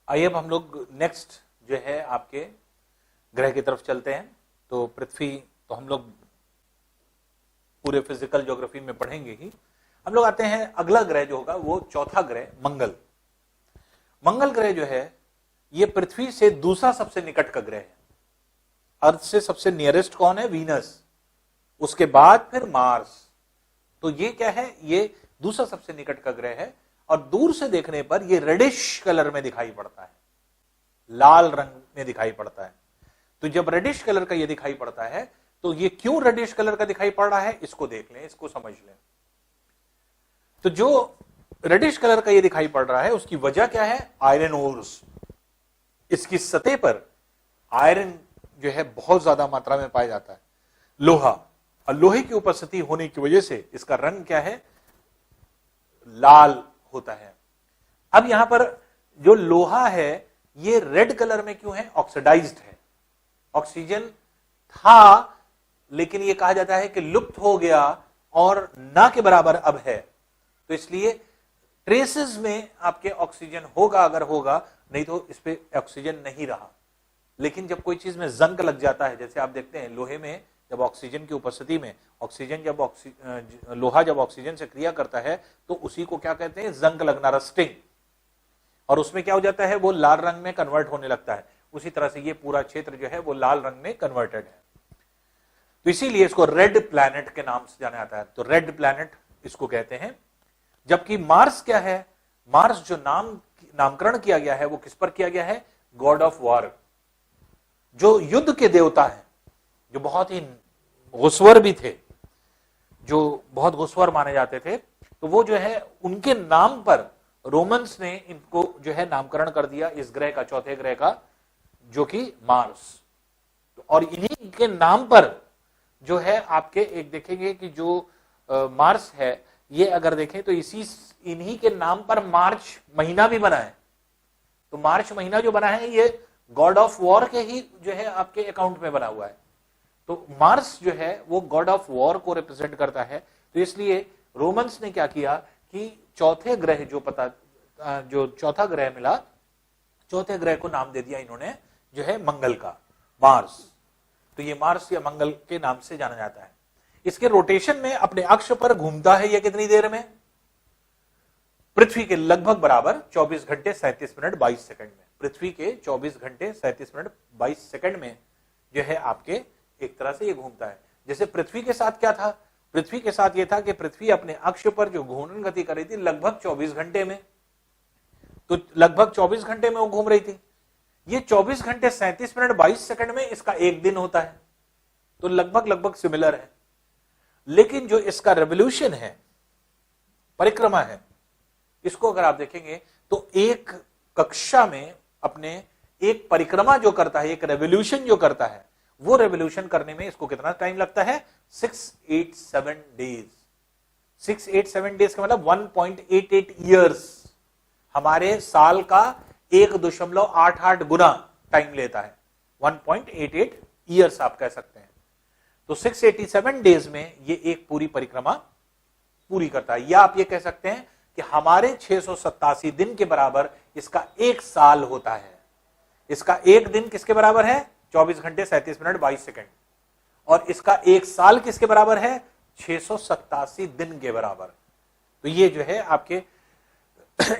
आइए अब हम लोग नेक्स्ट जो है आपके ग्रह की तरफ चलते हैं। तो पृथ्वी तो हम लोग पूरे फिजिकल ज्योग्राफी में पढ़ेंगे ही। हम लोग आते हैं अगला ग्रह जो होगा वो चौथा ग्रह मंगल। मंगल ग्रह जो है ये पृथ्वी से दूसरा सबसे निकट का ग्रह है। अर्थ से सबसे नियरेस्ट कौन है? वीनस, उसके बाद फिर मार्स। तो ये क्या है? ये दूसरा सबसे निकट का ग्रह है और दूर से देखने पर ये रेडिश कलर में दिखाई पड़ता है, लाल रंग में दिखाई पड़ता है। तो जब रेडिश कलर का ये दिखाई पड़ता है तो ये क्यों रेडिश कलर का दिखाई पड़ रहा है इसको देख लें, इसको समझ लें। तो जो रेडिश कलर का ये दिखाई पड़ रहा है उसकी वजह क्या है? Iron ores. इसकी सतह पर आयरन जो है बहुत ज्यादा मात्रा में पाया जाता है, लोहा, और लोहे की उपस्थिति होने की वजह से इसका रंग क्या है? लाल होता है। अब यहां पर जो लोहा है ये रेड कलर में क्यों है? ऑक्सीडाइज्ड है। ऑक्सीजन था लेकिन ये कहा जाता है कि लुप्त हो गया और ना के बराबर अब है। तो इसलिए ट्रेसेस में आपके ऑक्सीजन होगा अगर होगा, नहीं तो इस पे ऑक्सीजन नहीं रहा। लेकिन जब कोई चीज में जंग लग जाता है, जैसे आप देखते हैं लोहे में जब ऑक्सीजन की उपस्थिति में ऑक्सीजन जब लोहा जब ऑक्सीजन से क्रिया करता है तो उसी को क्या कहते हैं? जंग लगना, रस्टिंग। और उसमें क्या हो जाता है? वो लाल रंग में कन्वर्ट होने लगता है। उसी तरह से ये पूरा क्षेत्र जो है वो लाल रंग में कन्वर्टेड है। तो इसीलिए इसको रेड प्लैनेट के नाम से जाना जाता है। तो रेड प्लैनेट इसको कहते हैं। जबकि मार्स क्या है? मार्स जो नामकरण किया गया है वो किस पर किया गया है? गॉड ऑफ वॉर, जो युद्ध के देवता है, जो बहुत ही गुस्वर भी थे, जो बहुत गुस्वर माने जाते थे। तो वो जो है उनके नाम पर रोमन्स ने इनको जो है नामकरण कर दिया इस ग्रह का, चौथे ग्रह का, जो कि मार्स। और इन्हीं के नाम पर जो है आपके एक देखेंगे कि जो मार्स है ये अगर देखें तो इन्हीं के नाम पर मार्च महीना भी बना है। तो मार्च महीना जो बना है ये गॉड ऑफ वॉर के ही जो है आपके अकाउंट में बना हुआ है। तो मार्स जो है वो गॉड ऑफ वॉर को रिप्रेजेंट करता है। तो इसलिए रोमन्स ने क्या किया कि चौथे ग्रह जो चौथा ग्रह मिला, चौथे ग्रह को नाम दे दिया इन्होंने जो है मंगल का, मार्स। तो ये मार्स या मंगल के नाम से जाना जाता है। इसके रोटेशन में अपने अक्ष पर घूमता है ये कितनी देर में? पृथ्वी के लगभग बराबर 24 घंटे 37 मिनट 22 सेकंड में। पृथ्वी के 24 घंटे 37 मिनट 22 सेकंड में जो है आपके एक तरह से ये घूमता है। जैसे पृथ्वी के साथ क्या था? पृथ्वी के साथ ये था कि पृथ्वी अपने अक्ष पर जो घूर्णन गति कर रही थी लगभग 24 घंटे में, तो लगभग 24 घंटे में वो घूम रही थी। ये 24 घंटे 37 मिनट 22 सेकंड में इसका एक दिन होता है। तो लगभग सिमिलर है। लेकिन जो इसका रेवोल्यूशन है, परिक्रमा है, इसको अगर आप देखेंगे तो एक कक्षा में अपने एक परिक्रमा जो करता है, एक रेवोल्यूशन जो करता है, वो रेवोल्यूशन करने में इसको कितना टाइम लगता है? 687 डेज। 687 डेज का मतलब 1.88 ईयर्स। हमारे साल का 1.88 गुना टाइम लेता है। 1.88 ईयर्स आप कह सकते हैं। तो 687 डेज में ये एक पूरी परिक्रमा पूरी करता है। या आप ये कह सकते हैं कि हमारे 687 दिन के बराबर इसका एक साल होता है। इसका एक दिन किसके बराबर है? 24 घंटे 37 मिनट 22 सेकंड। और इसका एक साल किसके बराबर है? 687 दिन के बराबर। तो ये जो है आपके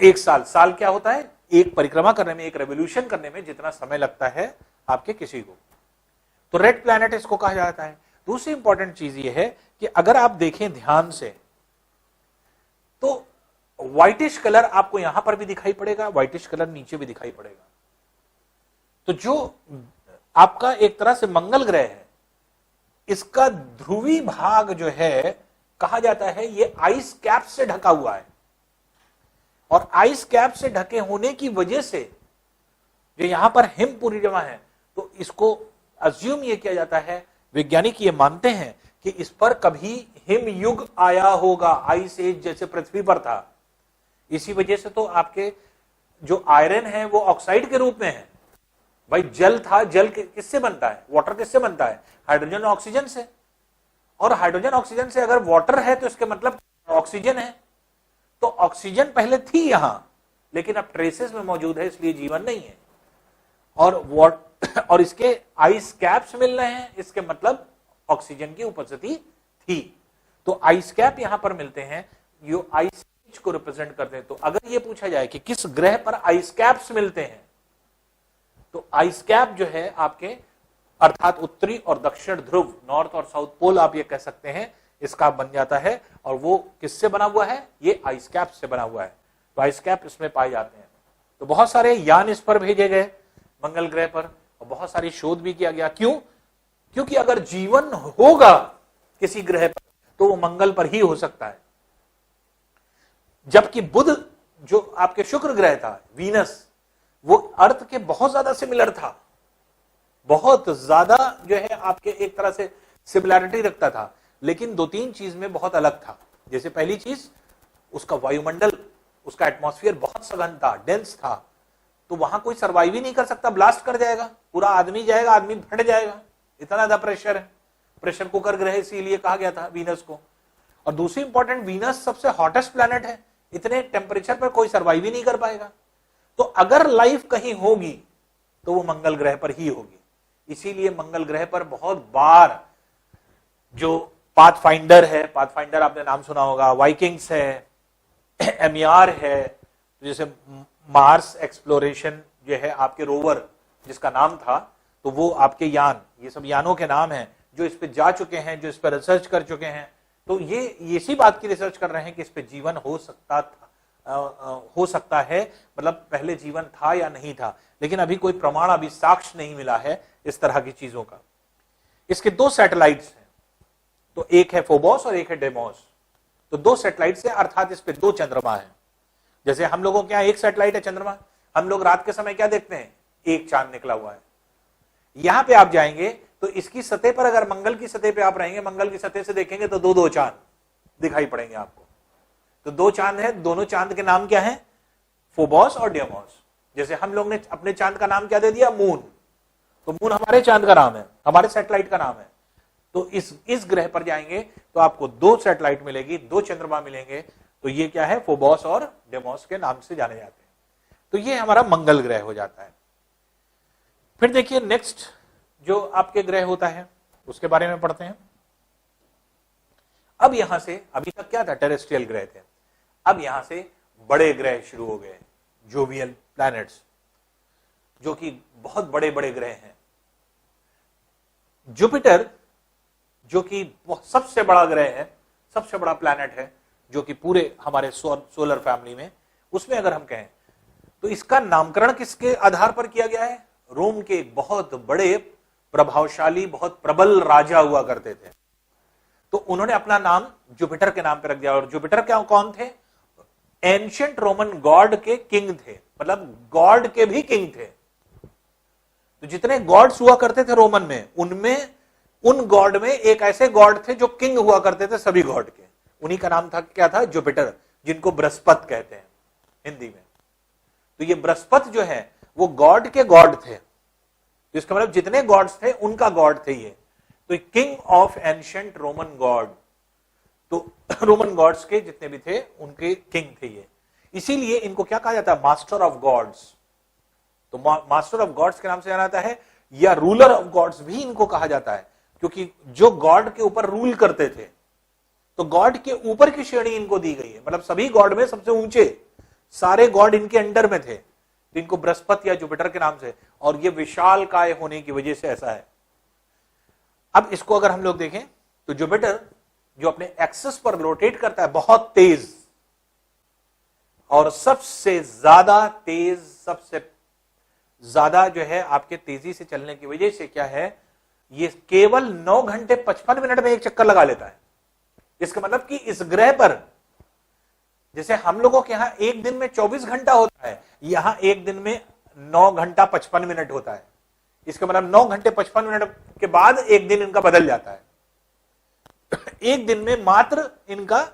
एक साल क्या होता है? एक परिक्रमा करने में, एक रेवोल्यूशन करने में जितना समय लगता है आपके किसी को। तो रेड प्लैनेट इसको कहा जाता है। दूसरी इंपॉर्टेंट चीज ये है कि अगर आप देखें ध्यान से तो व्हाइटिश कलर आपको यहां पर भी दिखाई पड़ेगा, व्हाइटिश कलर नीचे भी दिखाई पड़ेगा। तो जो आपका एक तरह से मंगल ग्रह है, इसका ध्रुवी भाग जो है कहा जाता है ये आइस कैप से ढका हुआ है। और आइस कैप से ढके होने की वजह से जो यहां पर हिम पूरी जमा है, तो इसको अज्यूम ये किया जाता है, वैज्ञानिक ये मानते हैं कि इस पर कभी हिम युग आया होगा, आइस एज जैसे पृथ्वी पर था। इसी वजह से तो आपके जो आयरन है वो ऑक्साइड के रूप में है। भाई जल था, जल किससे बनता है? वाटर किससे बनता है? हाइड्रोजन और ऑक्सीजन से। और हाइड्रोजन ऑक्सीजन से अगर वाटर है तो इसके मतलब ऑक्सीजन है। तो ऑक्सीजन पहले थी यहां, लेकिन अब ट्रेसेस में मौजूद है, इसलिए जीवन नहीं है। और इसके आइस कैप्स मिल रहे हैं, इसके मतलब ऑक्सीजन की उपस्थिति थी। तो आइस कैप यहां पर मिलते हैं, जो आइस को रिप्रेजेंट करते हैं। तो अगर ये पूछा जाए कि किस ग्रह पर आइस कैप्स मिलते हैं, तो आइस कैप जो है आपके, अर्थात उत्तरी और दक्षिण ध्रुव, नॉर्थ और साउथ पोल आप ये कह सकते हैं, इसका बन जाता है। और वो किससे बना हुआ है? ये आइस कैप से बना हुआ है। तो आइस कैप इसमें पाए जाते हैं। तो बहुत सारे यान इस पर भेजे गए मंगल ग्रह पर, और बहुत सारी शोध भी किया गया। क्यों? क्योंकि अगर जीवन होगा किसी ग्रह पर तो वो मंगल पर ही हो सकता है। जबकि बुध जो आपके शुक्र ग्रह था, वीनस, वो अर्थ के बहुत ज्यादा सिमिलर था, बहुत ज्यादा जो है आपके एक तरह से सिमिलैरिटी रखता था, लेकिन दो तीन चीज में बहुत अलग था। जैसे पहली चीज, उसका वायुमंडल, उसका एटमॉस्फेयर बहुत सघन था, डेंस था, तो वहां कोई सर्वाइव ही नहीं कर सकता, ब्लास्ट कर जाएगा, पूरा आदमी जाएगा, आदमी फट जाएगा, इतना ज्यादा प्रेशर है। प्रेशर कुकर ग्रह इसीलिए कहा गया था वीनस को। और दूसरी इंपॉर्टेंट, वीनस सबसे हॉटेस्ट प्लैनेट है, इतने टेम्परेचर पर कोई सर्वाइव ही नहीं कर पाएगा। तो अगर लाइफ कहीं होगी तो वो मंगल ग्रह पर ही होगी। इसीलिए मंगल ग्रह पर बहुत बार जो पाथफाइंडर है, पाथफाइंडर आपने नाम सुना होगा, वाइकिंग्स है, एमईआर है, जैसे मार्स एक्सप्लोरेशन जो है आपके रोवर जिसका नाम था, तो वो आपके यान, ये सब यानों के नाम हैं जो इस पे जा चुके हैं, जो इस पर रिसर्च कर चुके हैं। तो ये इसी बात की रिसर्च कर रहे हैं कि इस पे जीवन हो सकता है, मतलब पहले जीवन था या नहीं था, लेकिन अभी कोई प्रमाण, अभी साक्ष्य नहीं मिला है इस तरह की चीजों का। इसके दो सैटेलाइट्स हैं, तो एक है फोबोस और एक है डेमोस। तो दो सैटेलाइट्स हैं, अर्थात इस पे दो चंद्रमा है। जैसे हम लोगों के यहाँ एक सैटेलाइट है चंद्रमा, हम लोग रात के समय क्या देखते हैं? एक चांद निकला हुआ है। यहां पे आप जाएंगे तो इसकी सतह पर, अगर मंगल की सतह पे आप रहेंगे, मंगल की सतह से देखेंगे तो दो दो चांद दिखाई पड़ेंगे आपको। तो दो चांद है, दोनों चांद के नाम क्या है? फोबोस और डेमोस। जैसे हम लोग ने अपने चांद का नाम क्या दे दिया? मून। तो मून हमारे चांद का नाम है, हमारे सैटेलाइट का नाम है। तो इस ग्रह पर जाएंगे तो आपको दो सैटेलाइट मिलेगी, दो चंद्रमा मिलेंगे। तो ये क्या है? फोबोस और डेमोस के नाम से जाने जाते हैं। तो ये हमारा मंगल ग्रह हो जाता है। फिर देखिए नेक्स्ट जो आपके ग्रह होता है उसके बारे में पढ़ते हैं। अब यहां से, अभी तक क्या था? टेरेस्ट्रियल ग्रह थे। अब यहां से बड़े ग्रह शुरू हो गए, जोवियल प्लैनेट्स, जो कि बहुत बड़े बड़े ग्रह हैं। जुपिटर जो कि सबसे बड़ा ग्रह है, सबसे बड़ा प्लैनेट है, जो कि पूरे हमारे सोलर फैमिली में, उसमें अगर हम कहें तो इसका नामकरण किसके आधार पर किया गया है? रोम के एक बहुत बड़े प्रभावशाली, बहुत प्रबल राजा हुआ करते थे, तो उन्होंने अपना नाम जुपिटर के नाम पर रख दिया। और जुपिटर क्या, कौन थे? एंशिएंट रोमन गॉड के किंग थे, मतलब गॉड के भी किंग थे। तो जितने गॉड्स हुआ करते थे रोमन में, उनमें उन गॉड में एक ऐसे गॉड थे जो किंग हुआ करते थे सभी गॉड के। उन्हीं का नाम था, क्या था? जुपिटर, जिनको बृहस्पति कहते हैं हिंदी में। तो ये बृहस्पति जो है वो गॉड के गॉड थे, इसका मतलब जितने गॉड्स थे उनका गॉड थे ये। तो king of ancient Roman God, तो रोमन गॉड्स के जितने भी थे उनके किंग थे ये। इसीलिए इनको क्या कहा जाता है? Master of gods. तो मास्टर ऑफ गॉड्स के नाम से जाना जाता है, या रूलर ऑफ गॉड्स भी इनको कहा जाता है, क्योंकि जो गॉड के ऊपर रूल करते थे, तो गॉड के ऊपर की श्रेणी इनको दी गई है, मतलब सभी गॉड में सबसे ऊंचे, सारे गॉड इनके अंडर में थे। तो इनको बृहस्पति या जुपिटर के नाम से, और ये विशाल काय होने की वजह से ऐसा है। अब इसको अगर हम लोग देखें तो जुपिटर जो अपने एक्सिस पर रोटेट करता है बहुत तेज, और सबसे ज्यादा तेज, सबसे ज्यादा जो है आपके तेजी से चलने की वजह से क्या है, ये केवल 9 घंटे 55 मिनट में एक चक्कर लगा लेता है। इसका मतलब कि इस ग्रह पर, जैसे हम लोगों के यहां एक दिन में 24 घंटा होता है, यहां एक दिन में 9 घंटा 55 मिनट होता है। इसका मतलब 9 घंटे 55 मिनट के बाद एक दिन इनका बदल जाता है। एक दिन में मात्र इनका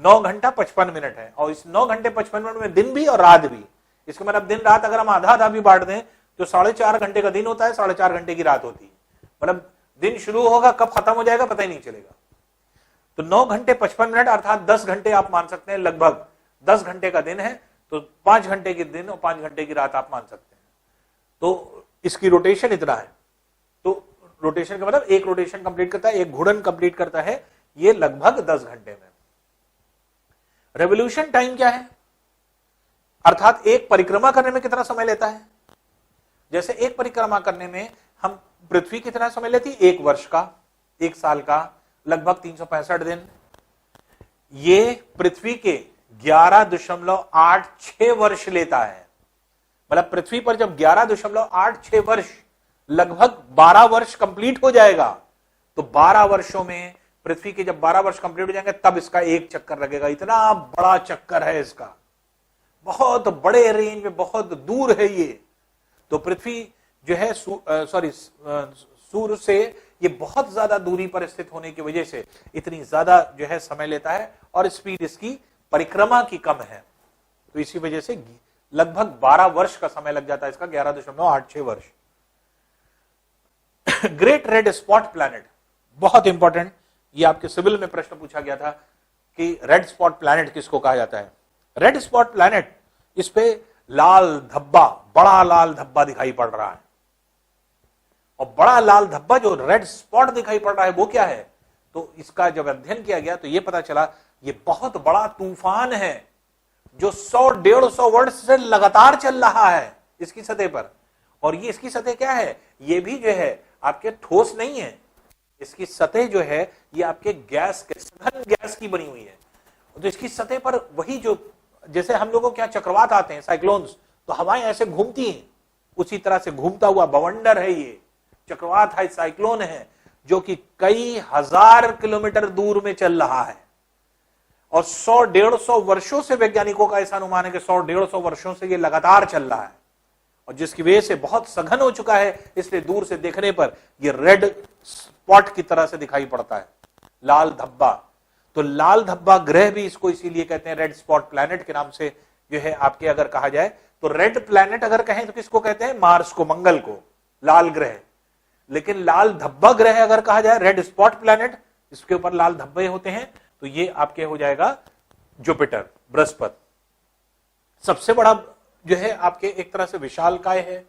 9 घंटा 55 मिनट है, और इस 9 घंटे 55 मिनट में दिन भी और रात भी। इसका मतलब दिन रात अगर हम आधा आधा भी बांट दें तो 4.5 घंटे का दिन होता है, 4.5 घंटे की रात होती है। मतलब दिन शुरू होगा, कब खत्म हो जाएगा पता ही नहीं चलेगा। तो 9 घंटे 55 मिनट अर्थात 10 घंटे आप मान सकते हैं, लगभग 10 घंटे का दिन है। तो 5 घंटे के दिन और 5 घंटे की रात आप मान सकते हैं। तो इसकी रोटेशन इतना है, तो रोटेशन का मतलब एक रोटेशन कंप्लीट करता है, एक घूर्णन कंप्लीट करता है ये लगभग 10 घंटे में। रेवोल्यूशन टाइम क्या है, अर्थात एक परिक्रमा करने में कितना समय लेता है। जैसे एक परिक्रमा करने में हम पृथ्वी कितना समय लेती है, 1 वर्ष का, 1 साल का, लगभग 365 दिन। ये पृथ्वी के 11.86 वर्ष लेता है। मतलब पृथ्वी पर जब 11.86 वर्ष, लगभग 12 वर्ष कंप्लीट हो जाएगा, तो 12 वर्षों में पृथ्वी के जब 12 वर्ष कंप्लीट हो जाएंगे तब इसका एक चक्कर लगेगा। इतना बड़ा चक्कर है इसका, बहुत बड़े रेंज में, बहुत दूर है ये। तो पृथ्वी जो है सूर्य से ये बहुत ज्यादा दूरी पर स्थित होने की वजह से इतनी ज्यादा जो है समय लेता है और स्पीड इसकी परिक्रमा की कम है। तो इसी वजह से लगभग 12 वर्ष का समय लग जाता है इसका, 11.86 वर्ष। ग्रेट रेड स्पॉट प्लैनेट बहुत इंपॉर्टेंट, ये आपके सिविल में प्रश्न पूछा गया था कि रेड स्पॉट प्लैनेट किसको कहा जाता है। रेड स्पॉट प्लैनेट, इस पे लाल धब्बा, बड़ा लाल धब्बा दिखाई पड़ रहा है। और बड़ा लाल धब्बा जो रेड स्पॉट दिखाई पड़ रहा है वो क्या है, तो इसका जब अध्ययन किया गया तो ये पता चला ये बहुत बड़ा तूफान है जो 100-150 वर्ष से लगातार चल रहा है इसकी सतह पर। और ये इसकी सतह क्या है, ये भी जो है आपके ठोस नहीं है, इसकी सतह जो है ये आपके गैस के, सघन गैस की बनी हुई है। तो इसकी सतह पर वही जो, जैसे हम लोगों के यहाँ चक्रवात आते हैं, साइक्लोन्स, तो हवाएं ऐसे घूमती हैं, उसी तरह से घूमता हुआ बवंडर है ये, चक्रवात है, साइक्लोन है, जो कि कई हजार किलोमीटर दूर में चल रहा है। और 100-150 वर्षों से वैज्ञानिकों का ऐसा अनुमान है कि 100-150 वर्षों से ये लगातार चल रहा है, और जिसकी वजह से बहुत सघन हो चुका है, इसलिए दूर से देखने पर ये रेड स्पॉट की तरह से दिखाई पड़ता है, लाल धब्बा। तो लाल धब्बा ग्रह भी इसको इसीलिए कहते हैं रेड स्पॉट प्लैनेट के नाम से जो है आपके अगर कहा जाए तो। रेड प्लैनेट अगर कहें तो किसको कहते हैं, मार्स को, मंगल को, लाल ग्रह। लेकिन लाल धब्बा ग्रह अगर कहा जाए, रेड स्पॉट प्लैनेट, इसके ऊपर लाल धब्बे होते हैं, तो ये आपके हो जाएगा जुपिटर, बृहस्पति। सबसे बड़ा जो है आपके एक तरह से विशालकाय है,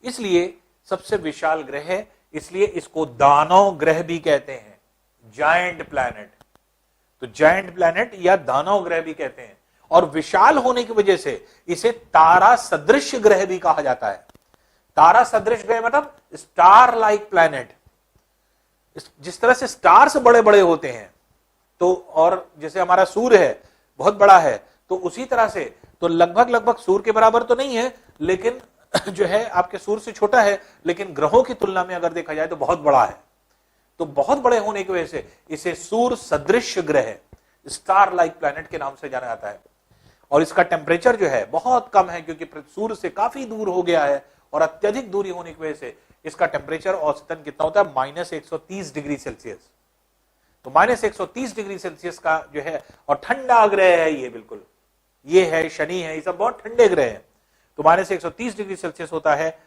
इसलिए सबसे विशाल ग्रह है, इसलिए इसको दानव ग्रह भी कहते हैं, जायंट प्लैनेट। तो जायंट प्लैनेट या दानव ग्रह भी कहते हैं। और विशाल होने की वजह से इसे तारा सदृश ग्रह भी कहा जाता है। तारा सदृश ग्रह मतलब स्टार लाइक प्लैनेट। जिस तरह से स्टार्स बड़े बड़े होते हैं, तो और जैसे हमारा सूर्य है बहुत बड़ा है, तो उसी तरह से तो लगभग सूर्य के बराबर तो नहीं है, लेकिन जो है आपके सूर्य से छोटा है, लेकिन ग्रहों की तुलना में अगर देखा जाए तो बहुत बड़ा है। तो बहुत बड़े होने की वजह से इसे सूर्य सदृश ग्रह, स्टार लाइक प्लैनेट के नाम से जाना जाता है। और इसका टेम्परेचर जो है बहुत कम है, क्योंकि सूर्य से काफी दूर हो गया है, और अत्यधिक दूरी होने की वजह से इसका टेम्परेचर औसतन कितना होता है, -130 डिग्री सेल्सियस। तो -130 डिग्री सेल्सियस का जो है, और ठंडा ग्रह है ये, बिल्कुल ये है शनि है, ये सब बहुत ठंडे ग्रह है। तो -130 डिग्री सेल्सियस होता है।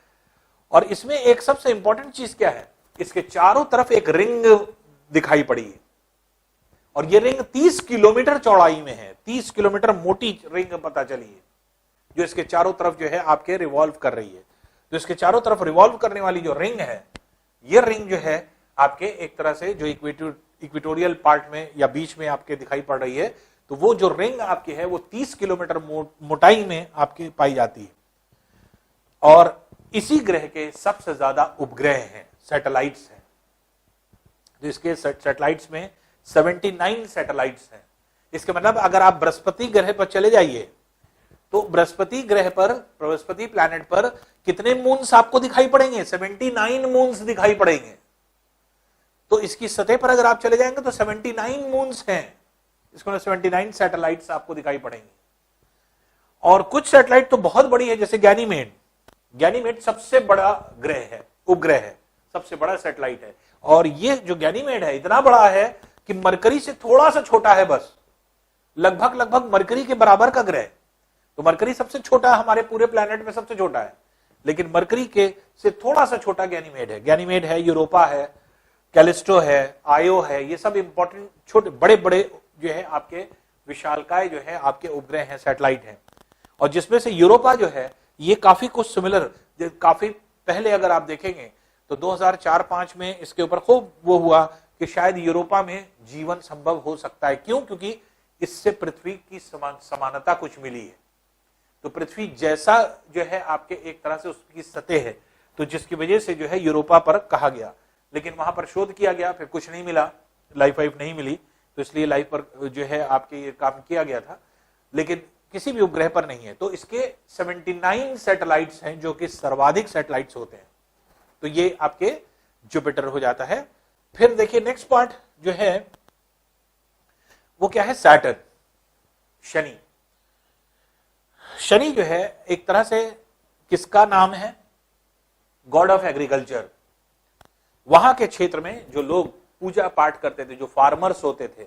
और इसमें एक सबसे इंपॉर्टेंट चीज क्या है, इसके चारों तरफ एक रिंग दिखाई पड़ी है, और ये रिंग 30 किलोमीटर चौड़ाई में है, 30 किलोमीटर मोटी रिंग पता चली है, जो इसके चारों तरफ जो है आपके रिवॉल्व कर रही है। तो इसके चारों तरफ रिवॉल्व करने वाली जो रिंग है, ये रिंग जो है आपके एक तरह से जो इक्वेटोरियल पार्ट में या बीच में आपके दिखाई पड़ रही है, तो वो जो रिंग आपकी है वो 30 किलोमीटर मोटाई में आपकी पाई जाती है। और इसी ग्रह के सबसे ज्यादा उपग्रह हैं, सैटेलाइट्स हैं। तो इसके सैटेलाइट्स में 79 सैटेलाइट्स हैं। इसके मतलब अगर आप बृहस्पति ग्रह पर चले जाइए, तो बृहस्पति ग्रह पर, बृहस्पति प्लैनेट पर कितने मून्स आपको दिखाई पड़ेंगे, 79 मून्स दिखाई पड़ेंगे। तो इसकी सतह पर अगर आप चले जाएंगे तो 79 मून्स हैं, इसको 79 सैटेलाइट्स आपको दिखाई पड़ेंगे। और कुछ सैटेलाइट तो बहुत बड़ी है, जैसे गैनीमेड। गैनीमेड सबसे बड़ा ग्रह है, उपग्रह है, सबसे बड़ा सैटेलाइट है। और ये जो गैनीमेड है इतना बड़ा है कि मरकरी से थोड़ा सा छोटा है, बस लगभग मरकरी के बराबर का ग्रह। तो मरकरी सबसे छोटा, हमारे पूरे प्लैनेट में सबसे छोटा है, लेकिन मरकरी के से थोड़ा सा छोटा गैनीमेड है। गैनीमेड है, यूरोपा है, कैलिस्टो है, आयो है, ये सब इंपॉर्टेंट छोटे बड़े बड़े जो है आपके विशालकाय जो है आपके उपग्रह हैं, सैटेलाइट हैं। और जिसमें से यूरोपा जो है ये काफी कुछ सिमिलर, काफी पहले अगर आप देखेंगे तो 2004-5 में इसके ऊपर खूब वो हुआ कि शायद यूरोपा में जीवन संभव हो सकता है। क्यों? क्योंकि इससे पृथ्वी की समानता कुछ मिली है। तो पृथ्वी जैसा जो है आपके एक तरह से उसकी सतह है, तो जिसकी वजह से जो है यूरोपा पर कहा गया। लेकिन वहां पर शोध किया गया, फिर कुछ नहीं मिला, लाइफ नहीं मिली, तो इसलिए लाइफ पर जो है आपके ये काम किया गया था, लेकिन किसी भी उपग्रह पर नहीं है। तो इसके 79 सैटेलाइट्स हैं जो कि सर्वाधिक सैटेलाइट्स होते हैं। तो ये आपके जुपिटर हो जाता है। फिर देखिए नेक्स्ट पार्ट जो है वो क्या है, सैटर्न, शनि। शनि जो है एक तरह से किसका नाम है? God of agriculture. वहां के क्षेत्र में जो लोग पूजा पाठ करते थे, जो फार्मर्स होते थे,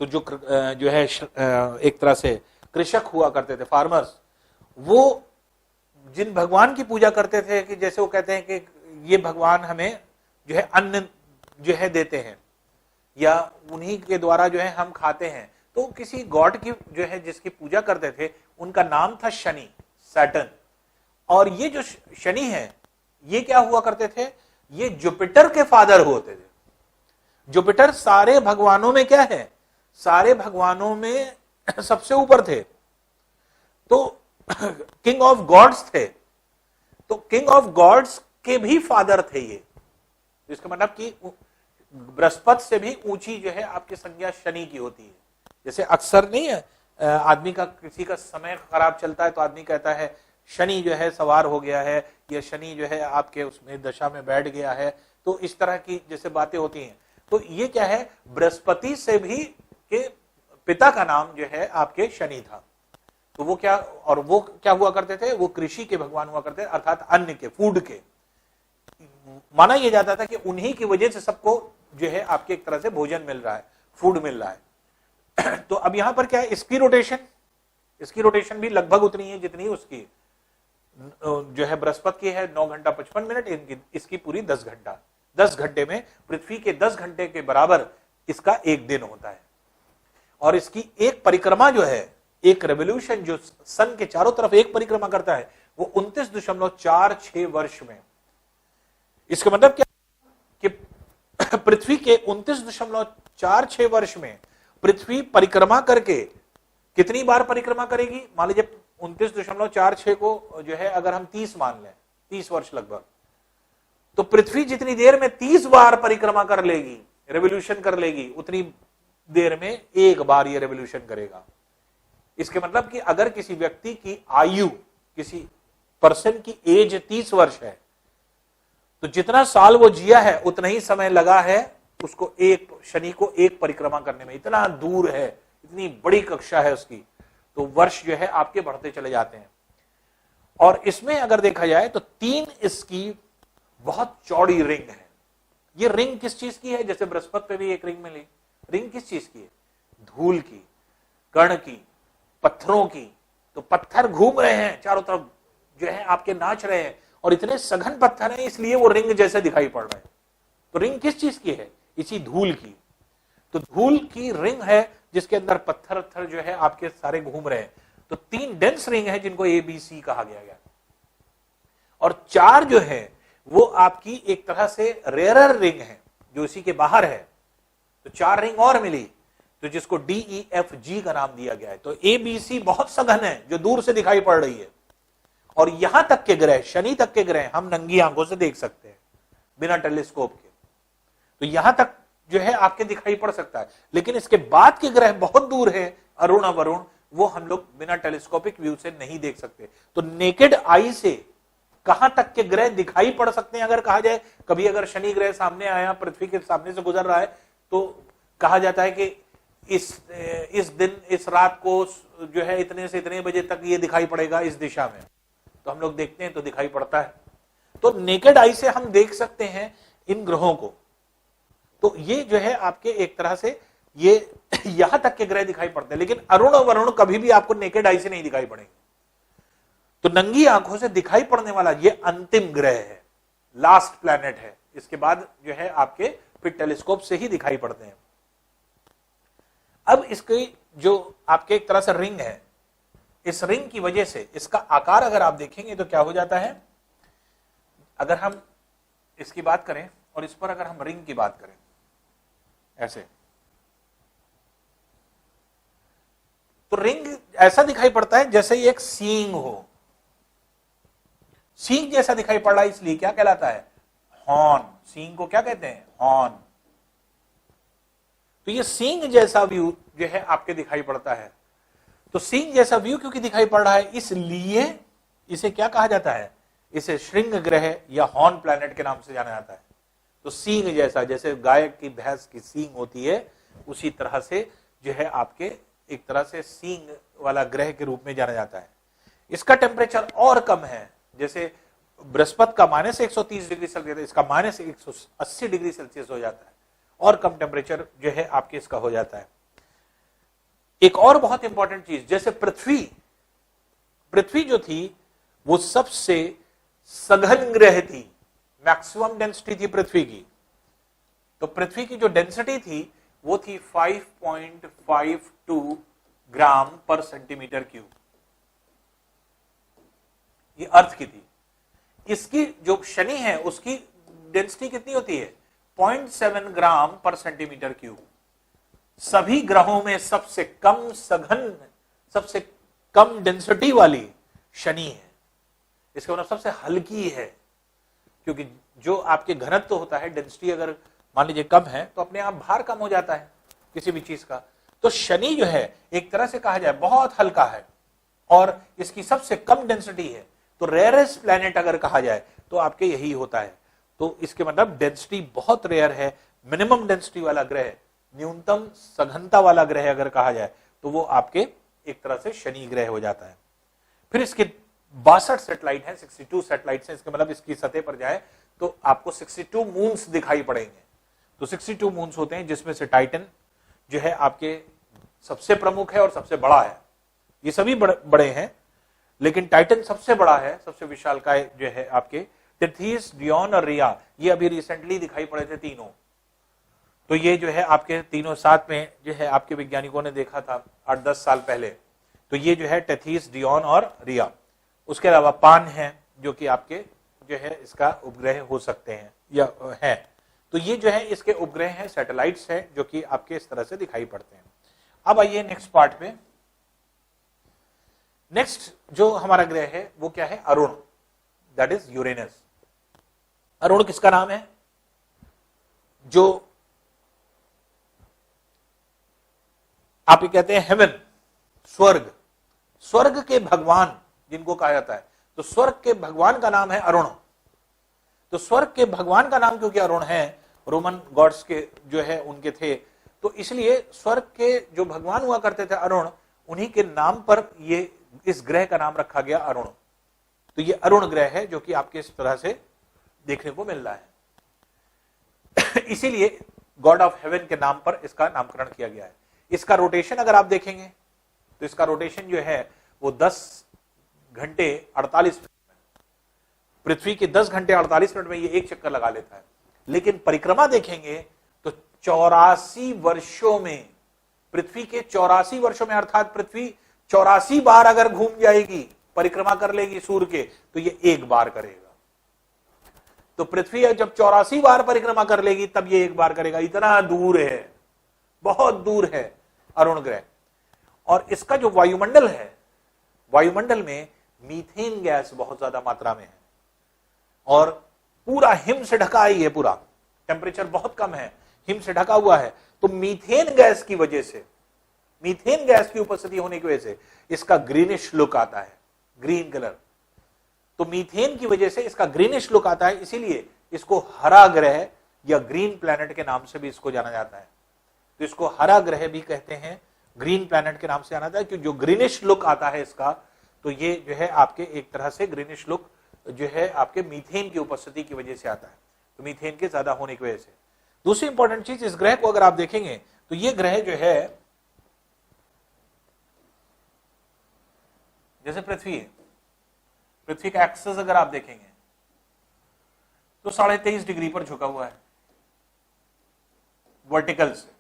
तो जो है एक तरह से कृषक हुआ करते थे, फार्मर्स, वो जिन भगवान की पूजा करते थे कि जैसे वो कहते हैं कि ये भगवान हमें जो है अन्न जो है देते हैं या उन्हीं के द्वारा जो है हम खाते हैं, तो किसी गॉड की जो है जिसकी पूजा करते थे उनका नाम था शनि, सैटर्न। और ये जो शनि है ये क्या हुआ करते थे? ये जुपिटर के फादर होते थे। जुपिटर सारे भगवानों में क्या है? सारे भगवानों में सबसे ऊपर थे, तो किंग ऑफ गॉड्स थे। तो किंग ऑफ गॉड्स के भी फादर थे ये, जिसका मतलब कि बृहस्पति से भी ऊंची जो है आपकी संज्ञा शनि की होती है। जैसे अक्सर नहीं है, आदमी का किसी का समय खराब चलता है तो आदमी कहता है शनि जो है सवार हो गया है, या शनि जो है आपके उसमें दशा में बैठ गया है, तो इस तरह की जैसे बातें होती हैं। तो ये क्या है, बृहस्पति से भी के पिता का नाम जो है आपके शनि था। तो वो क्या, और वो क्या हुआ करते थे? वो कृषि के भगवान हुआ करते थे, अर्थात अन्न के, फूड के। माना यह जाता था कि उन्हीं की वजह से सबको जो है आपके एक तरह से भोजन मिल रहा है, फूड मिल रहा है। तो अब यहां पर क्या है, इसकी रोटेशन भी लगभग उतनी है जितनी उसकी जो है बृहस्पति की है, 9 घंटा 55 मिनट, इसकी पूरी 10 घंटा। 10 घंटे में पृथ्वी के 10 घंटे के बराबर इसका एक दिन होता है। और इसकी एक परिक्रमा जो है, एक रेवोल्यूशन जो सन के चारों तरफ एक परिक्रमा करता है, वो 29.46 वर्ष में। इसका मतलब क्या कि पृथ्वी के 29.46 वर्ष में पृथ्वी परिक्रमा करके कितनी बार परिक्रमा करेगी? मान लीजिए 29.46 को जो है अगर हम 30 मान लें, 30 वर्ष लगभग, तो पृथ्वी जितनी देर में 30 बार परिक्रमा कर लेगी, रेवोल्यूशन कर लेगी, उतनी देर में एक बार ये रेवोल्यूशन करेगा। इसके मतलब कि अगर किसी व्यक्ति की आयु, किसी पर्सन की एज 30 वर्ष है, तो जितना साल वो जिया है उतना ही समय लगा है उसको शनि को एक परिक्रमा करने में। इतना दूर है, इतनी बड़ी कक्षा है उसकी, तो वर्ष जो है आपके बढ़ते चले जाते हैं। और इसमें अगर देखा जाए तो 3 इसकी बहुत चौड़ी रिंग है। ये रिंग किस चीज की है? जैसे बृहस्पति पे भी एक रिंग मिली, रिंग किस चीज की है? धूल की, कण की, पत्थरों की। तो पत्थर घूम रहे हैं चारों तरफ, जो है आपके नाच रहे हैं, और इतने सघन पत्थर हैं इसलिए वो रिंग जैसे दिखाई पड़ रहे हैं। तो रिंग किस चीज की है? इसी धूल की। तो धूल की रिंग है जिसके अंदर पत्थर जो है आपके सारे घूम रहे हैं। तो 3 डेंस रिंग है जिनको ABC कहा गया। और 4 जो है वो आपकी एक तरह से रेयरर रिंग है जो इसी के बाहर है। तो 4 रिंग और मिली, तो जिसको DEFG का नाम दिया गया है। तो ABC बहुत सघन है जो दूर से दिखाई पड़ रही है। और यहां तक के ग्रह, शनि तक के ग्रह हम नंगी आंखों से देख सकते हैं बिना टेलीस्कोप के। तो यहां तक जो है आपके दिखाई पड़ सकता है, लेकिन इसके बाद के ग्रह बहुत दूर है, अरुण वरुण, वो हम लोग बिना टेलीस्कोपिक व्यू से नहीं देख सकते। तो नेकेड आई से कहां तक के ग्रह दिखाई पड़ सकते हैं? अगर कहा जाए कभी अगर शनि ग्रह सामने आया, पृथ्वी के सामने से गुजर रहा है, तो कहा जाता है कि इस दिन, इस रात को जो है इतने से इतने बजे तक ये दिखाई पड़ेगा इस दिशा में। तो हम लोग देखते हैं तो दिखाई पड़ता है। तो नेकेड आई से हम देख सकते हैं इन ग्रहों को। तो ये जो है आपके एक तरह से ये यहां तक के ग्रह दिखाई पड़ते हैं, लेकिन अरुण और वरुण कभी भी आपको नेकेड आई से नहीं दिखाई पड़ेंगे। तो नंगी आंखों से दिखाई पड़ने वाला ये अंतिम ग्रह है, लास्ट प्लैनेट है। इसके बाद जो है आपके फिर टेलीस्कोप से ही दिखाई पड़ते हैं। अब इसकी जो आपके एक तरह से रिंग है, इस रिंग की वजह से इसका आकार अगर आप देखेंगे तो क्या हो जाता है, अगर हम इसकी बात करें और इस पर अगर हम रिंग की बात करें ऐसे, तो रिंग ऐसा दिखाई पड़ता है जैसे एक सींग हो, सींग जैसा दिखाई पड़ रहा है, इसलिए क्या कहलाता है, हॉर्न। सींग को क्या कहते हैं, हॉर्न। तो ये सींग जैसा व्यू जो है आपके दिखाई पड़ता है। तो सींग जैसा व्यू क्योंकि दिखाई पड़ रहा है, इसलिए इसे क्या कहा जाता है, इसे श्रृंग ग्रह या हॉर्न प्लैनेट के नाम से जाना जाता है। तो सींग जैसा, जैसे गाय की भैंस की सींग होती है, उसी तरह से जो है आपके एक तरह से सींग वाला ग्रह के रूप में जाना जाता है। इसका टेम्परेचर और कम है, जैसे बृहस्पति का -130 डिग्री सेल्सियस, इसका -180 डिग्री सेल्सियस हो जाता है, और कम टेम्परेचर जो है आपके इसका हो जाता है। एक और बहुत इंपॉर्टेंट चीज, जैसे पृथ्वी जो थी वो सबसे सघन ग्रह थी, मैक्सिमम डेंसिटी थी पृथ्वी की। तो पृथ्वी की जो डेंसिटी थी वो थी 5.52 ग्राम पर सेंटीमीटर क्यूब, ये अर्थ की थी। इसकी जो शनि है उसकी डेंसिटी कितनी होती है, 0.7 ग्राम पर सेंटीमीटर क्यूब। सभी ग्रहों में सबसे कम सघन, सबसे कम डेंसिटी वाली शनि है। इसका मतलब सबसे हल्की है, क्योंकि जो आपके घनत्व तो होता है, डेंसिटी अगर मान लीजिए कम है तो अपने आप भार कम हो जाता है किसी भी चीज का। तो शनि जो है एक तरह से कहा जाए बहुत हल्का है और इसकी सबसे कम डेंसिटी है। तो रेयरेस्ट प्लैनेट अगर कहा जाए तो आपके यही होता है। तो इसके मतलब डेंसिटी बहुत रेयर है, मिनिमम डेंसिटी वाला ग्रह, न्यूनतम सघनता वाला ग्रह अगर कहा जाए तो वो आपके एक तरह से शनि ग्रह हो जाता है। फिर इसके 62 सैटेलाइट हैं, 62 सैटेलाइट हैं। इसके मतलब इसकी सतह पर जाए तो आपको 62 मून्स दिखाई पड़ेंगे। तो 62 मून्स होते हैं, जिसमें से टाइटन जो है आपके सबसे प्रमुख है और सबसे बड़ा है। ये सभी बड़े हैं, लेकिन टाइटन सबसे बड़ा है, सबसे विशालकाय जो है आपके। टेथीस, डियोन और रिया, ये अभी रिसेंटली दिखाई पड़े थे तीनों। तो ये जो है आपके तीनों साथ में जो है आपके वैज्ञानिकों ने देखा था 8-10 साल पहले। तो ये जो है टेथीस, डियोन और रिया। उसके अलावा पान है, जो कि आपके जो है इसका उपग्रह हो सकते हैं या है। तो ये जो है इसके उपग्रह हैं, सैटेलाइट्स हैं, जो कि आपके इस तरह से दिखाई पड़ते हैं। अब आइए नेक्स्ट पार्ट पे। नेक्स्ट जो हमारा ग्रह है वो क्या है, Arun, that is Uranus. Arun किसका नाम है, जो आप ये कहते हैं हेवन, स्वर्ग, स्वर्ग के भगवान जिनको कहा जाता है। तो स्वर्ग के भगवान का नाम है अरुण। तो स्वर्ग के भगवान का नाम क्योंकि अरुण है, रोमन गॉड्स के जो है उनके थे, तो इसलिए स्वर्ग के जो भगवान हुआ करते थे अरुण, उन्हीं के नाम पर ये इस ग्रह का नाम रखा गया अरुण। तो ये अरुण ग्रह है जो कि आपके इस तरह से देखने को मिल रहा है। इसीलिए गॉड ऑफ हेवन के नाम पर इसका नामकरण किया गया है। इसका रोटेशन अगर आप देखेंगे तो इसका रोटेशन जो है वो 10 घंटे 48 मिनट में, पृथ्वी के 10 घंटे 48 मिनट में ये एक चक्कर लगा लेता है। लेकिन परिक्रमा देखेंगे तो 84 वर्षों में, पृथ्वी के 84 वर्षों में, अर्थात पृथ्वी 84 बार अगर घूम जाएगी, परिक्रमा कर लेगी सूर्य के, तो ये एक बार करेगा। तो पृथ्वी जब 84 बार परिक्रमा कर लेगी तब ये एक बार करेगा। इतना दूर है, बहुत दूर है अरुण ग्रह। और इसका जो वायुमंडल है, वायुमंडल में मीथेन गैस बहुत ज्यादा मात्रा में है और पूरा हिम से ढका ही है, पूरा टेम्परेचर बहुत कम है, हिम से ढका हुआ है। तो मीथेन गैस की वजह से, मीथेन गैस की उपस्थिति होने की वजह से इसका ग्रीनिश लुक आता है, ग्रीन कलर। तो मीथेन की वजह से इसका ग्रीनिश लुक आता है, इसीलिए इसको हरा ग्रह या ग्रीन प्लैनेट के नाम से भी इसको जाना जाता है। तो इसको हरा ग्रह भी कहते हैं, ग्रीन प्लैनेट के नाम से जाना जाता है, क्योंकि जो ग्रीनिश लुक आता है इसका, तो ये जो है आपके एक तरह से ग्रीनिश लुक जो है आपके मीथेन की उपस्थिति की वजह से आता है। तो मीथेन के ज्यादा होने की वजह से। दूसरी इंपॉर्टेंट चीज, इस ग्रह को अगर आप देखेंगे तो ये ग्रह जो है जैसे पृथ्वी है, पृथ्वी का एक्सेस अगर आप देखेंगे तो 23.5 डिग्री पर झुका हुआ है वर्टिकल से,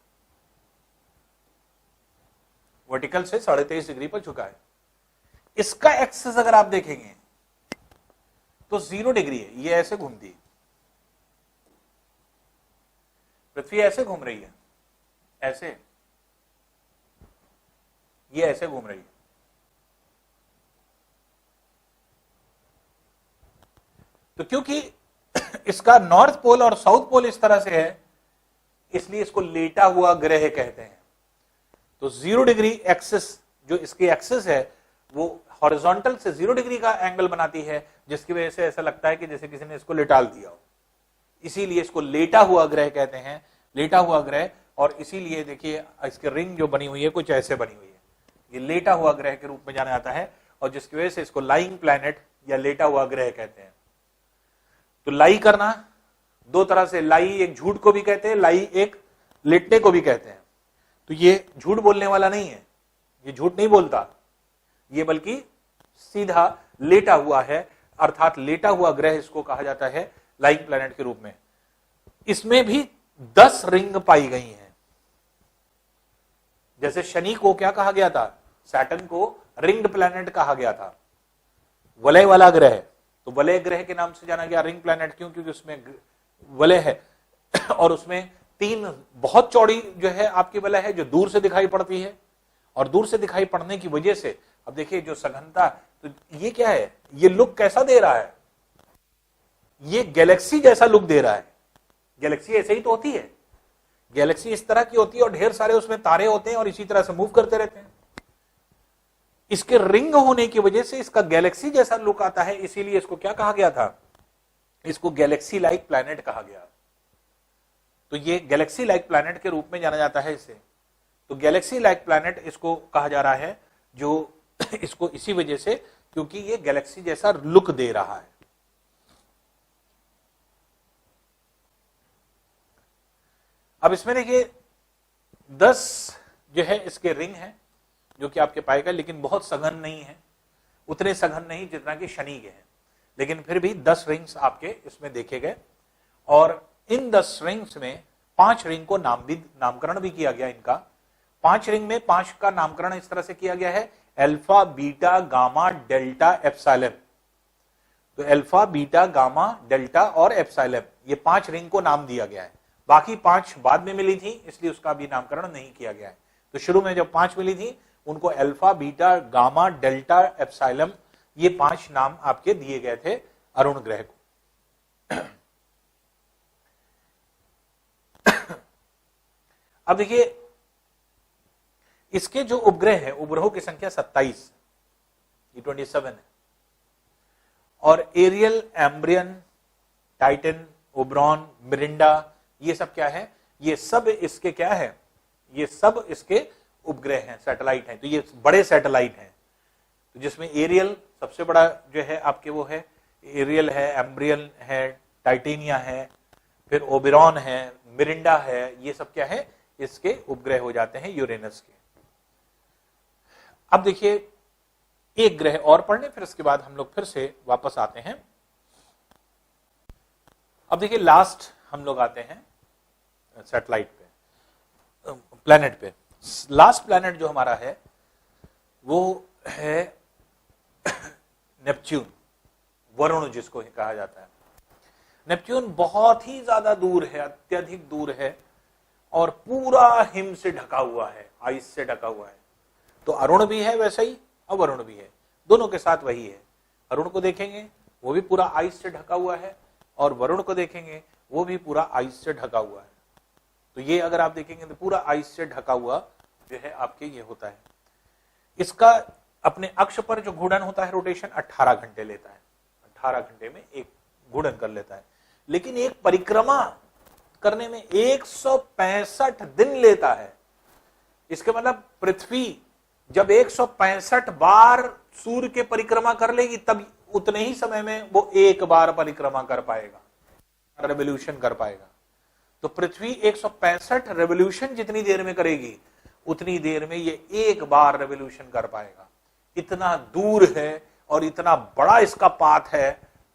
वर्टिकल से 23.5 डिग्री पर झुका है। इसका एक्सिस अगर आप देखेंगे तो 0 डिग्री है, ये ऐसे घूमती है, पृथ्वी ऐसे घूम रही है, ऐसे, ये ऐसे घूम रही है। तो क्योंकि इसका नॉर्थ पोल और साउथ पोल इस तरह से है, इसलिए इसको लेटा हुआ ग्रह कहते हैं। तो 0 डिग्री एक्सिस, जो इसकी एक्सिस है वो हॉरिजॉन्टल से 0 डिग्री का एंगल बनाती है, जिसकी वजह से ऐसा लगता है कि जैसे किसी ने इसको लेटाल दिया हो, इसीलिए इसको लेटा हुआ ग्रह कहते हैं, लेटा हुआ ग्रह। और इसीलिए देखिए इसकी रिंग जो बनी हुई है कुछ ऐसे बनी हुई है, ये लेटा हुआ ग्रह के रूप में जाना जाता है, और जिसकी वजह से इसको लाइंग प्लैनेट या लेटा हुआ ग्रह कहते हैं। तो लाई करना दो तरह से, लाई एक झूठ को भी कहते हैं, लाई एक लेटने को भी कहते हैं। तो ये झूठ बोलने वाला नहीं है, ये झूठ नहीं बोलता, ये बल्कि सीधा लेटा हुआ है, अर्थात लेटा हुआ ग्रह इसको कहा जाता है लाइंग प्लैनेट के रूप में। इसमें भी 10 रिंग पाई गई हैं। जैसे शनि को क्या कहा गया था, सैटर्न को रिंग्ड प्लैनेट कहा गया था, वलय वाला ग्रह, तो वलय ग्रह के नाम से जाना गया रिंग प्लैनेट। क्यों? क्योंकि उसमें वलय है और उसमें 3 बहुत चौड़ी जो है आपकी वलय है, जो दूर से दिखाई पड़ती है, और दूर से दिखाई पड़ने की वजह से अब देखिए जो सघनता, तो ये क्या है, ये लुक कैसा दे रहा है, ये गैलेक्सी जैसा लुक दे रहा है। गैलेक्सी ऐसे ही तो होती है, गैलेक्सी इस तरह की होती है और ढेर सारे उसमें तारे होते हैं और इसी तरह से मूव करते रहते हैं। इसके रिंग होने की वजह से इसका गैलेक्सी जैसा लुक आता है, इसीलिए इसको क्या कहा गया था, इसको गैलेक्सी लाइक प्लैनेट कहा गया। तो ये गैलेक्सी लाइक प्लैनेट के रूप में जाना जाता है इसे। तो गैलेक्सी लाइक प्लैनेट इसको कहा जा रहा है, जो इसको इसी वजह से क्योंकि ये गैलेक्सी जैसा लुक दे रहा है। अब इसमें देखिए 10 जो है इसके रिंग हैं जो कि आपके पाएगा, लेकिन बहुत सघन नहीं है, उतने सघन नहीं जितना कि शनि के हैं, लेकिन फिर भी 10 रिंग्स आपके इसमें देखे गए। और इन 10 रिंग्स में 5 रिंग को नामकरण भी किया गया। इनका 5 रिंग में 5 का नामकरण इस तरह से किया गया है, alpha, beta, gamma, delta, epsilon. तो अल्फा, बीटा, गामा, डेल्टा और एप्सिलॉन, ये 5 रिंग को नाम दिया गया है। बाकी 5 बाद में मिली थी, इसलिए उसका भी नामकरण नहीं किया गया है। तो शुरू में जब 5 मिली थी उनको alpha, beta, gamma, delta, epsilon, ये 5 नाम आपके दिए गए थे अरुण ग्रह को। अब देखिए इसके जो उपग्रह है, उपग्रहों की संख्या 27, ये 27 है। और एरियल, एम्ब्रियन, टाइटन, ओब्रॉन, मिरिंडा, ये सब क्या है, ये सब इसके क्या है, ये सब इसके उपग्रह हैं, सैटेलाइट हैं। तो ये बड़े सैटेलाइट हैं, तो जिसमें एरियल सबसे बड़ा जो है आपके वो है, एरियल है, एम्ब्रियन है, टाइटेनिया है, फिर ओबेरॉन है, मिरिंडा है, ये सब क्या है, इसके उपग्रह हो जाते हैं यूरेनस के। अब देखिए एक ग्रह और पढ़ने, फिर इसके बाद हम लोग फिर से वापस आते हैं। अब देखिए लास्ट हम लोग आते हैं सैटेलाइट पे, प्लैनेट पे। लास्ट प्लैनेट जो हमारा है वो है नेपच्यून, वरुण जिसको कहा जाता है। नेपच्यून बहुत ही ज्यादा दूर है, अत्यधिक दूर है, और पूरा हिम से ढका हुआ है, आइस से ढका हुआ है। तो अरुण भी है वैसा ही, अवरुण भी है, दोनों के साथ वही है। अरुण को देखेंगे वो भी पूरा आइस से ढका हुआ है, और वरुण को देखेंगे वो भी पूरा आइस से ढका हुआ है। तो ये अगर आप देखेंगे तो पूरा आइस से ढका हुआ जो है आपके ये होता है। इसका अपने अक्ष पर जो घूर्णन होता है, रोटेशन, 18 घंटे लेता है। 18 घंटे में एक घूर्णन कर लेता है, लेकिन एक परिक्रमा करने में 165 दिन लेता है। इसके मतलब पृथ्वी जब 165 बार सूर्य के परिक्रमा कर लेगी, तब उतने ही समय में वो एक बार परिक्रमा कर पाएगा, रेवोल्यूशन कर पाएगा। तो पृथ्वी 165 रेवोल्यूशन जितनी देर में करेगी, उतनी देर में ये एक बार रेवोल्यूशन कर पाएगा। इतना दूर है और इतना बड़ा इसका पाथ है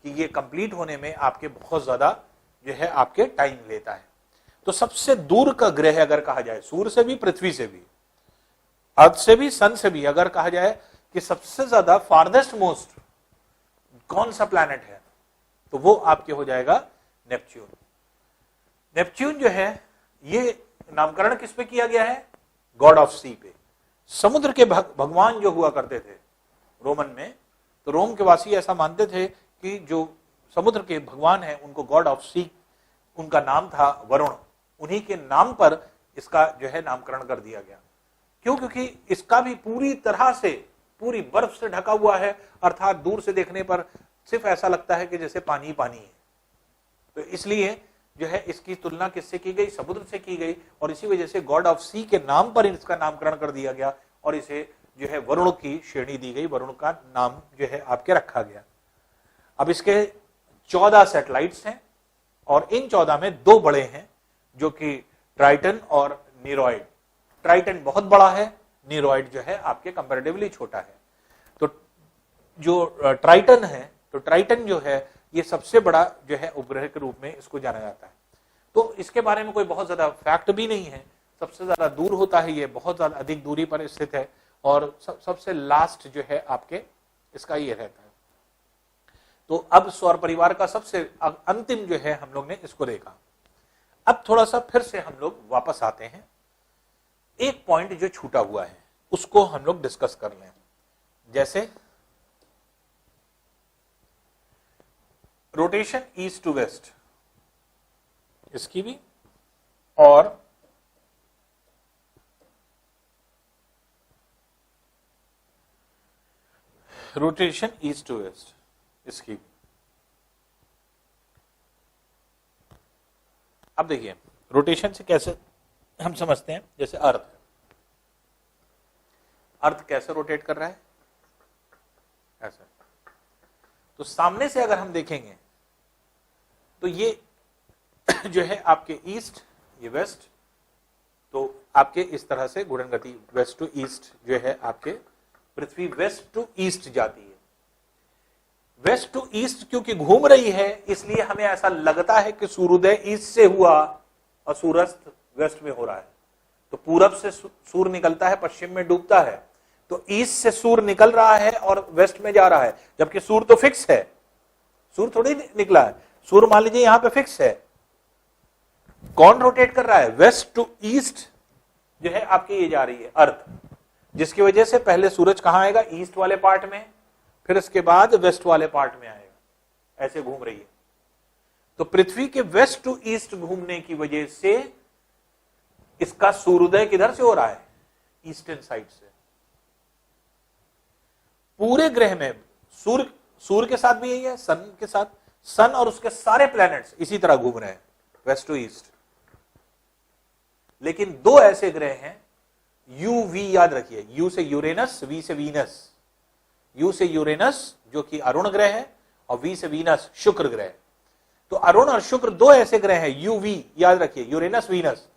कि ये कंप्लीट होने में आपके बहुत ज्यादा जो है आपके टाइम लेता है। तो सबसे दूर का ग्रह अगर कहा जाए, सूर्य से भी, पृथ्वी से भी, अर्थ से भी, सन से भी अगर कहा जाए कि सबसे ज्यादा फार्देस्ट मोस्ट कौन सा प्लैनेट है, तो वो आपके हो जाएगा नेपच्यून। नेपच्यून जो है ये नामकरण किस पे किया गया है, गॉड ऑफ सी पे। समुद्र के भगवान जो हुआ करते थे रोमन में, तो रोम के वासी ऐसा मानते थे कि जो समुद्र के भगवान है उनको गॉड ऑफ सी, उनका नाम था वरुण, उन्हीं के नाम पर इसका जो है नामकरण कर दिया गया। क्यों? क्योंकि इसका भी पूरी तरह से पूरी बर्फ से ढका हुआ है, अर्थात दूर से देखने पर सिर्फ ऐसा लगता है कि जैसे पानी पानी है। तो इसलिए जो है इसकी तुलना किससे की गई, समुद्र से की गई, और इसी वजह से गॉड ऑफ सी के नाम पर इसका नामकरण कर दिया गया और इसे जो है वरुण की श्रेणी दी गई, वरुण का नाम जो है आपके रखा गया। अब इसके 14 सैटेलाइट्स हैं और इन 14 में 2 बड़े हैं जो कि ट्राइटन और नीरोइड। ट्राइटन बहुत बड़ा है, नीरोइड जो है आपके कंपैरेटिवली छोटा है। तो जो ट्राइटन है, तो ट्राइटन जो है ये सबसे बड़ा जो है उपग्रह के रूप में इसको जाना जाता है। तो इसके बारे में कोई बहुत ज्यादा फैक्ट भी नहीं है, सबसे ज्यादा दूर होता है, ये बहुत ज्यादा अधिक दूरी पर स्थित है और सबसे लास्ट जो है आपके इसका ये रहता है। तो अब सौर परिवार का सबसे अंतिम जो है हम लोग ने इसको देखा। अब थोड़ा सा फिर से हम लोग वापस आते हैं, एक पॉइंट जो छूटा हुआ है उसको हम लोग डिस्कस कर लें। जैसे रोटेशन ईस्ट टू वेस्ट, इसकी भी, और रोटेशन ईस्ट टू वेस्ट, इसकी। अब देखिए रोटेशन से कैसे हम समझते हैं, जैसे अर्थ, अर्थ कैसे रोटेट कर रहा है, ऐसे। तो सामने से अगर हम देखेंगे तो ये जो है आपके ईस्ट, ये वेस्ट, तो आपके इस तरह से घूर्णन गति वेस्ट टू ईस्ट जो है आपके पृथ्वी वेस्ट टू ईस्ट जाती है। वेस्ट टू ईस्ट क्योंकि घूम रही है इसलिए हमें ऐसा लगता है कि सूर्योदय ईस्ट से हुआ और सूर्यास्त वेस्ट में हो रहा है। तो पूरब से सूर्य निकलता है, पश्चिम में डूबता है, तो ईस्ट से सूर्य निकल रहा है और वेस्ट में जा रहा है, जबकि सूर्य तो फिक्स है, सूर्य थोड़ी निकला है। सूर्य मान लीजिए यहां पे फिक्स है, कौन रोटेट कर रहा है, वेस्ट टू ईस्ट जो है आपकी ये जा रही है अर्थ, जिसकी वजह से पहले सूरज कहां आएगा, ईस्ट वाले पार्ट में, फिर इसके बाद वेस्ट वाले पार्ट में आएगा, ऐसे घूम रही है। तो पृथ्वी के वेस्ट टू ईस्ट घूमने की वजह से इसका सूर्योदय किधर से हो रहा है, ईस्टर्न साइड से। पूरे ग्रह में सूर्य के साथ भी यही है, सन के साथ, सन और उसके सारे प्लैनेट्स इसी तरह घूम रहे हैं वेस्ट टू ईस्ट। लेकिन 2 ऐसे ग्रह हैं, यू वी याद रखिए, यू से यूरेनस, वी से वीनस। यू से यूरेनस जो कि अरुण ग्रह है और वी से वीनस शुक्र ग्रह। तो अरुण और शुक्र 2 ऐसे ग्रह हैं, यू वी याद रखिए, यूरेनस वीनस।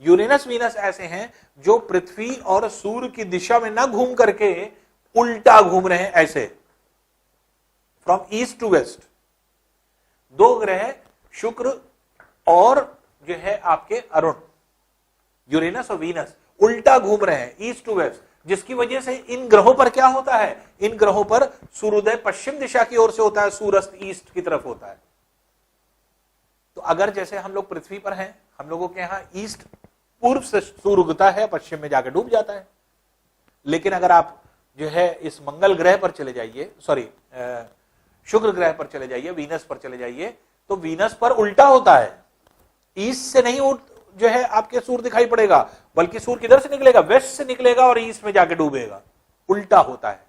यूरेनस वीनस ऐसे हैं जो पृथ्वी और सूर्य की दिशा में ना घूम करके उल्टा घूम रहे हैं, ऐसे फ्रॉम ईस्ट टू वेस्ट। 2 ग्रह शुक्र और जो है आपके अरुण, यूरेनस और वीनस उल्टा घूम रहे हैं ईस्ट टू वेस्ट, जिसकी वजह से इन ग्रहों पर क्या होता है, इन ग्रहों पर सूर्योदय पश्चिम दिशा की ओर से होता है, सूर्यास्त ईस्ट की तरफ होता है। तो अगर जैसे हम लोग पृथ्वी पर हैं, हम लोगों के यहां ईस्ट पूर्व से सूर्य उगता है, पश्चिम में जाकर डूब जाता है। लेकिन अगर आप जो है इस मंगल ग्रह पर चले जाइए, सॉरी शुक्र ग्रह पर चले जाइए, वीनस पर चले जाइए, तो वीनस पर उल्टा होता है, ईस्ट से नहीं जो है आपके सूर्य दिखाई पड़ेगा, बल्कि सूर्य किधर से निकलेगा, वेस्ट से निकलेगा और ईस्ट में जाके डूबेगा, उल्टा होता है।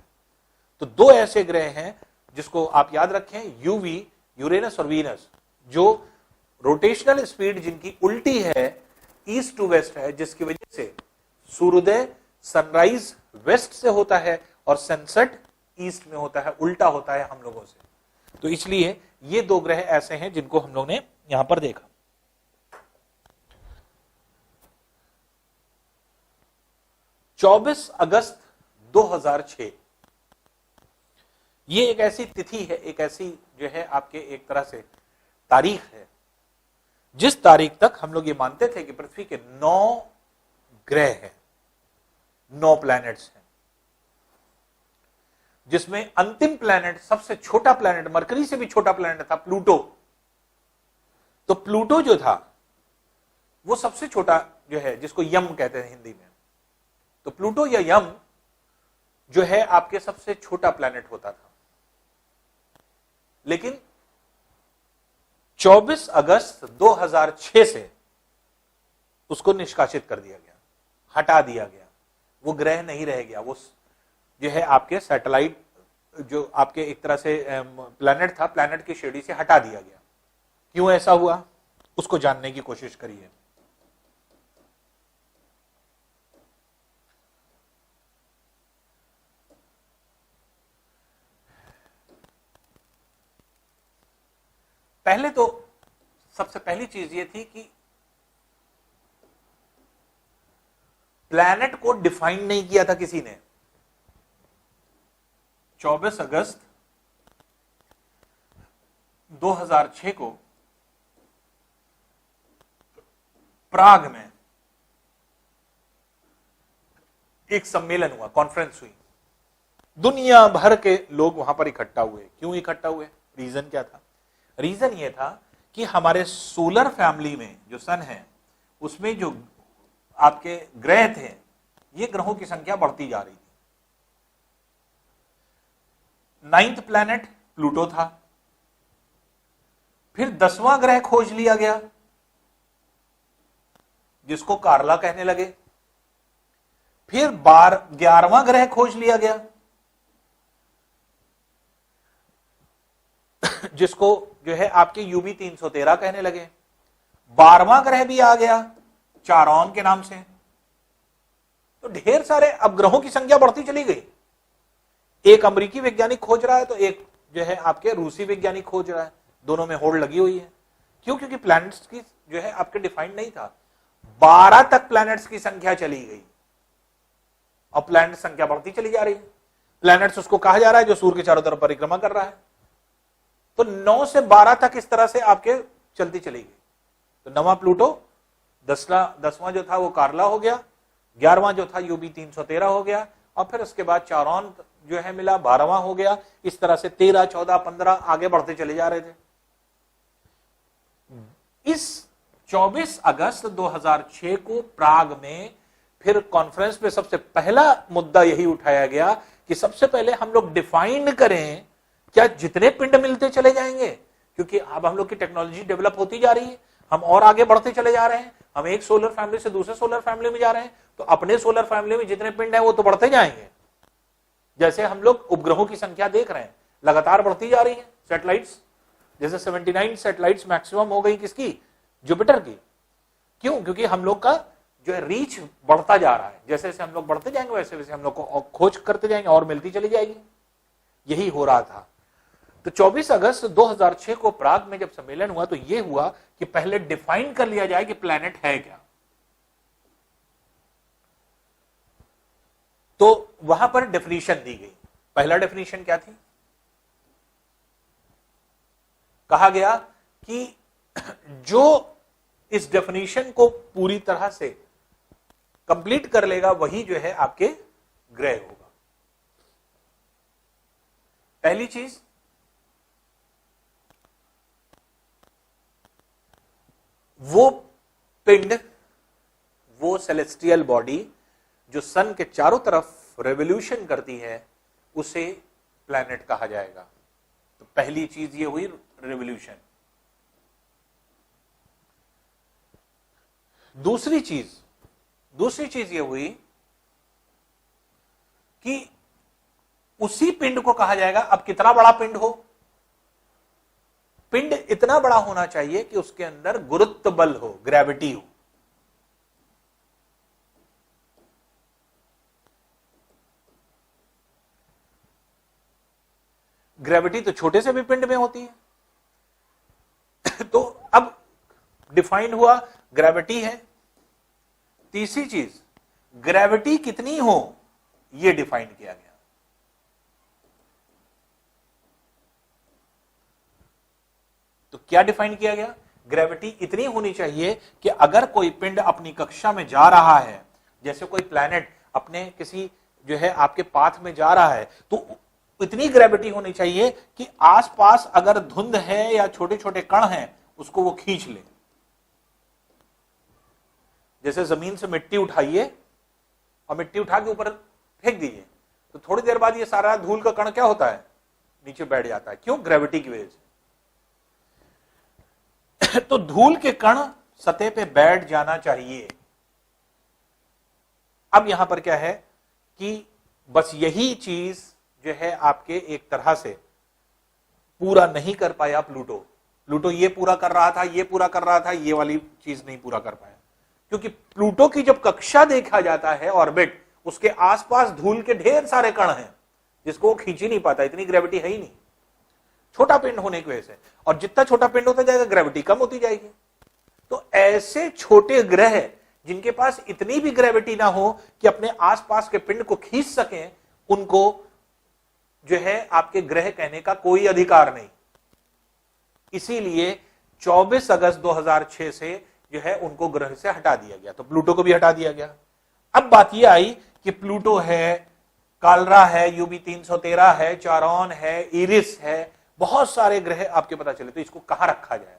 तो 2 ऐसे ग्रह हैं जिसको आप याद रखें, यूवी, यूरेनस और वीनस, जो रोटेशनल स्पीड जिनकी उल्टी है, ईस्ट टू वेस्ट है, जिसकी वजह से सूर्योदय सनराइज वेस्ट से होता है और सनसेट ईस्ट में होता है, उल्टा होता है हम लोगों से। तो इसलिए ये 2 ग्रह ऐसे हैं जिनको हम लोग ने यहां पर देखा। 24 अगस्त 2006 ये एक ऐसी तिथि है, एक ऐसी जो है आपके एक तरह से तारीख है, जिस तारीख तक हम लोग ये मानते थे कि पृथ्वी के 9 ग्रह हैं, 9 प्लैनेट्स हैं। जिसमें अंतिम प्लैनेट, सबसे छोटा प्लैनेट, मरकरी से भी छोटा प्लैनेट था प्लूटो। तो प्लूटो जो था वो सबसे छोटा जो है, जिसको यम कहते हैं हिंदी में, तो प्लूटो या यम जो है आपके सबसे छोटा प्लैनेट होता था। लेकिन 24 अगस्त 2006 से उसको निष्कासित कर दिया गया, हटा दिया गया। वो ग्रह नहीं रह गया, वो जो है आपके सैटेलाइट, जो आपके एक तरह से प्लैनेट था, प्लैनेट की श्रेणी से हटा दिया गया। क्यों ऐसा हुआ उसको जानने की कोशिश करिए। पहले तो सबसे पहली चीज ये थी कि प्लैनेट को डिफाइन नहीं किया था किसी ने। 24 अगस्त 2006 को प्राग में एक सम्मेलन हुआ, कॉन्फ्रेंस हुई, दुनिया भर के लोग वहां पर इकट्ठा हुए। क्यों इकट्ठा हुए, रीजन क्या था? रीजन ये था कि हमारे सोलर फैमिली में जो सन है उसमें जो आपके ग्रह थे, ये ग्रहों की संख्या बढ़ती जा रही थी। 9th प्लैनेट प्लूटो था, फिर 10वां ग्रह खोज लिया गया जिसको कार्ला कहने लगे, फिर 11वां ग्रह खोज लिया गया जिसको जो है आपके यूबी 313 कहने लगे। 12वां ग्रह भी आ गया चारॉन के नाम से। तो ढेर सारे अब ग्रहों की संख्या बढ़ती चली गई। एक अमेरिकी वैज्ञानिक खोज रहा है तो एक जो है आपके रूसी वैज्ञानिक खोज रहा है, दोनों में होड़ लगी हुई है। क्यों? क्योंकि प्लैनेट्स की जो है आपके डिफाइंड नहीं था। 12 तक प्लैनेट्स की संख्या चली गई और प्लैनेट संख्या बढ़ती चली जा रही है। प्लैनेट्स उसको कहा जा रहा है जो सूर्य के चारों तरफ परिक्रमा कर रहा है। तो 9 से 12 तक इस तरह से आपके चलती चली गई। तो 9वां प्लूटो, 10वां जो था वो कार्ला हो गया, 11वां जो था यूबी 313 हो गया, और फिर उसके बाद चारॉन जो है मिला, 12वां हो गया। इस तरह से 13, 14, 15 आगे बढ़ते चले जा रहे थे। इस 24 अगस्त 2006 को प्राग में फिर कॉन्फ्रेंस में सबसे पहला मुद्दा यही उठाया गया कि सबसे पहले हम लोग डिफाइन करें, क्या जितने पिंड मिलते चले जाएंगे? क्योंकि अब हम लोग की टेक्नोलॉजी डेवलप होती जा रही है, हम और आगे बढ़ते चले जा रहे हैं, हम एक सोलर फैमिली से दूसरे सोलर फैमिली में जा रहे हैं, तो अपने सोलर फैमिली में जितने पिंड हैं वो तो बढ़ते जाएंगे। जैसे हम लोग उपग्रहों की संख्या देख रहे हैं, लगातार बढ़ती जा रही है। सैटेलाइट्स जैसे 79 सैटेलाइट्स मैक्सिमम हो गई किसकी? जुपिटर की। क्यों? क्योंकि हम लोग का जो है रीच बढ़ता जा रहा है। जैसे जैसे हम लोग बढ़ते जाएंगे वैसे वैसे हम लोग को खोज करते जाएंगे और मिलती चली जाएगी। यही हो रहा था। तो 24 अगस्त 2006 को प्राग में जब सम्मेलन हुआ तो यह हुआ कि पहले डिफाइन कर लिया जाए कि प्लैनेट है क्या। तो वहां पर डेफिनेशन दी गई। पहला डेफिनेशन क्या थी? कहा गया कि जो इस डेफिनेशन को पूरी तरह से कंप्लीट कर लेगा वही जो है आपके ग्रह होगा। पहली चीज, वो पिंड, वो सेलेस्टियल बॉडी जो सन के चारों तरफ रेवोल्यूशन करती है, उसे प्लैनेट कहा जाएगा। तो पहली चीज ये हुई रेवोल्यूशन। दूसरी चीज ये हुई कि उसी पिंड को कहा जाएगा, अब कितना बड़ा पिंड हो, पिंड इतना बड़ा होना चाहिए कि उसके अंदर गुरुत्व बल हो, ग्रेविटी हो। ग्रेविटी तो छोटे से भी पिंड में होती है। तो अब डिफाइन हुआ ग्रेविटी है। तीसरी चीज, ग्रेविटी कितनी हो यह डिफाइन किया गया। तो क्या डिफाइन किया गया? ग्रेविटी इतनी होनी चाहिए कि अगर कोई पिंड अपनी कक्षा में जा रहा है, जैसे कोई प्लैनेट अपने किसी जो है आपके पाथ में जा रहा है, तो इतनी ग्रेविटी होनी चाहिए कि आसपास अगर धुंध है या छोटे छोटे कण हैं उसको वो खींच ले। जैसे जमीन से मिट्टी उठाइए और मिट्टी उठा के ऊपर फेंक दीजिए, तो थोड़ी देर बाद ये सारा धूल का कण क्या होता है, नीचे बैठ जाता है। क्यों? ग्रेविटी की वजह से। तो धूल के कण सतह पे बैठ जाना चाहिए। अब यहां पर क्या है कि बस यही चीज जो है आपके एक तरह से पूरा नहीं कर पाया प्लूटो। प्लूटो ये पूरा कर रहा था, ये पूरा कर रहा था, ये वाली चीज नहीं पूरा कर पाया, क्योंकि प्लूटो की जब कक्षा देखा जाता है ऑर्बिट, उसके आसपास धूल के ढेर सारे कण हैं जिसको वो खींच ही नहीं पाता, इतनी ग्रेविटी है ही नहीं, छोटा पिंड होने की वजह से। और जितना छोटा पिंड होता जाएगा ग्रेविटी कम होती जाएगी। तो ऐसे छोटे ग्रह जिनके पास इतनी भी ग्रेविटी ना हो कि अपने आसपास के पिंड को खींच सकें, उनको जो है आपके ग्रह कहने का कोई अधिकार नहीं। इसीलिए 24 अगस्त 2006 से जो है उनको ग्रह से हटा दिया गया। तो प्लूटो को भी हटा दिया गया। अब बात यह आई कि प्लूटो है, कालरा है, यूबी 313 है, चारोन है, इरिस है, बहुत सारे ग्रह आपके पता चले। तो इसको कहां रखा जाए?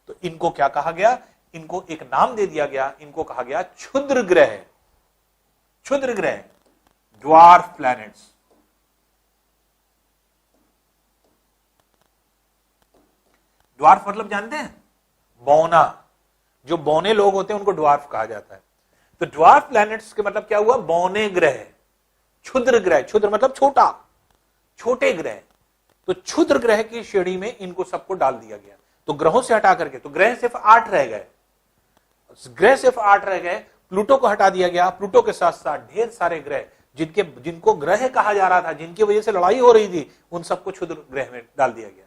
तो इनको क्या कहा गया? इनको एक नाम दे दिया गया, इनको कहा गया क्षुद्र ग्रह। क्षुद्र ग्रह, ड्वार्फ प्लैनेट्स। ड्वार्फ मतलब जानते हैं? बौना। जो बौने लोग होते हैं उनको ड्वार्फ कहा जाता है। तो ड्वार्फ प्लैनेट्स के मतलब क्या हुआ? बौने ग्रह, क्षुद्र ग्रह। क्षुद्र मतलब छोटा, छोटे ग्रह। तो क्षुद्र ग्रह की श्रेणी में इनको सबको डाल दिया गया। तो ग्रहों से हटा करके, तो ग्रह सिर्फ 8 रह गए, ग्रह सिर्फ 8 रह गए। प्लूटो को हटा दिया गया। प्लूटो के साथ साथ ढेर सारे ग्रह जिनको ग्रह कहा जा रहा था, जिनकी वजह से लड़ाई हो रही थी, उन सबको क्षुद्र ग्रह में डाल दिया गया।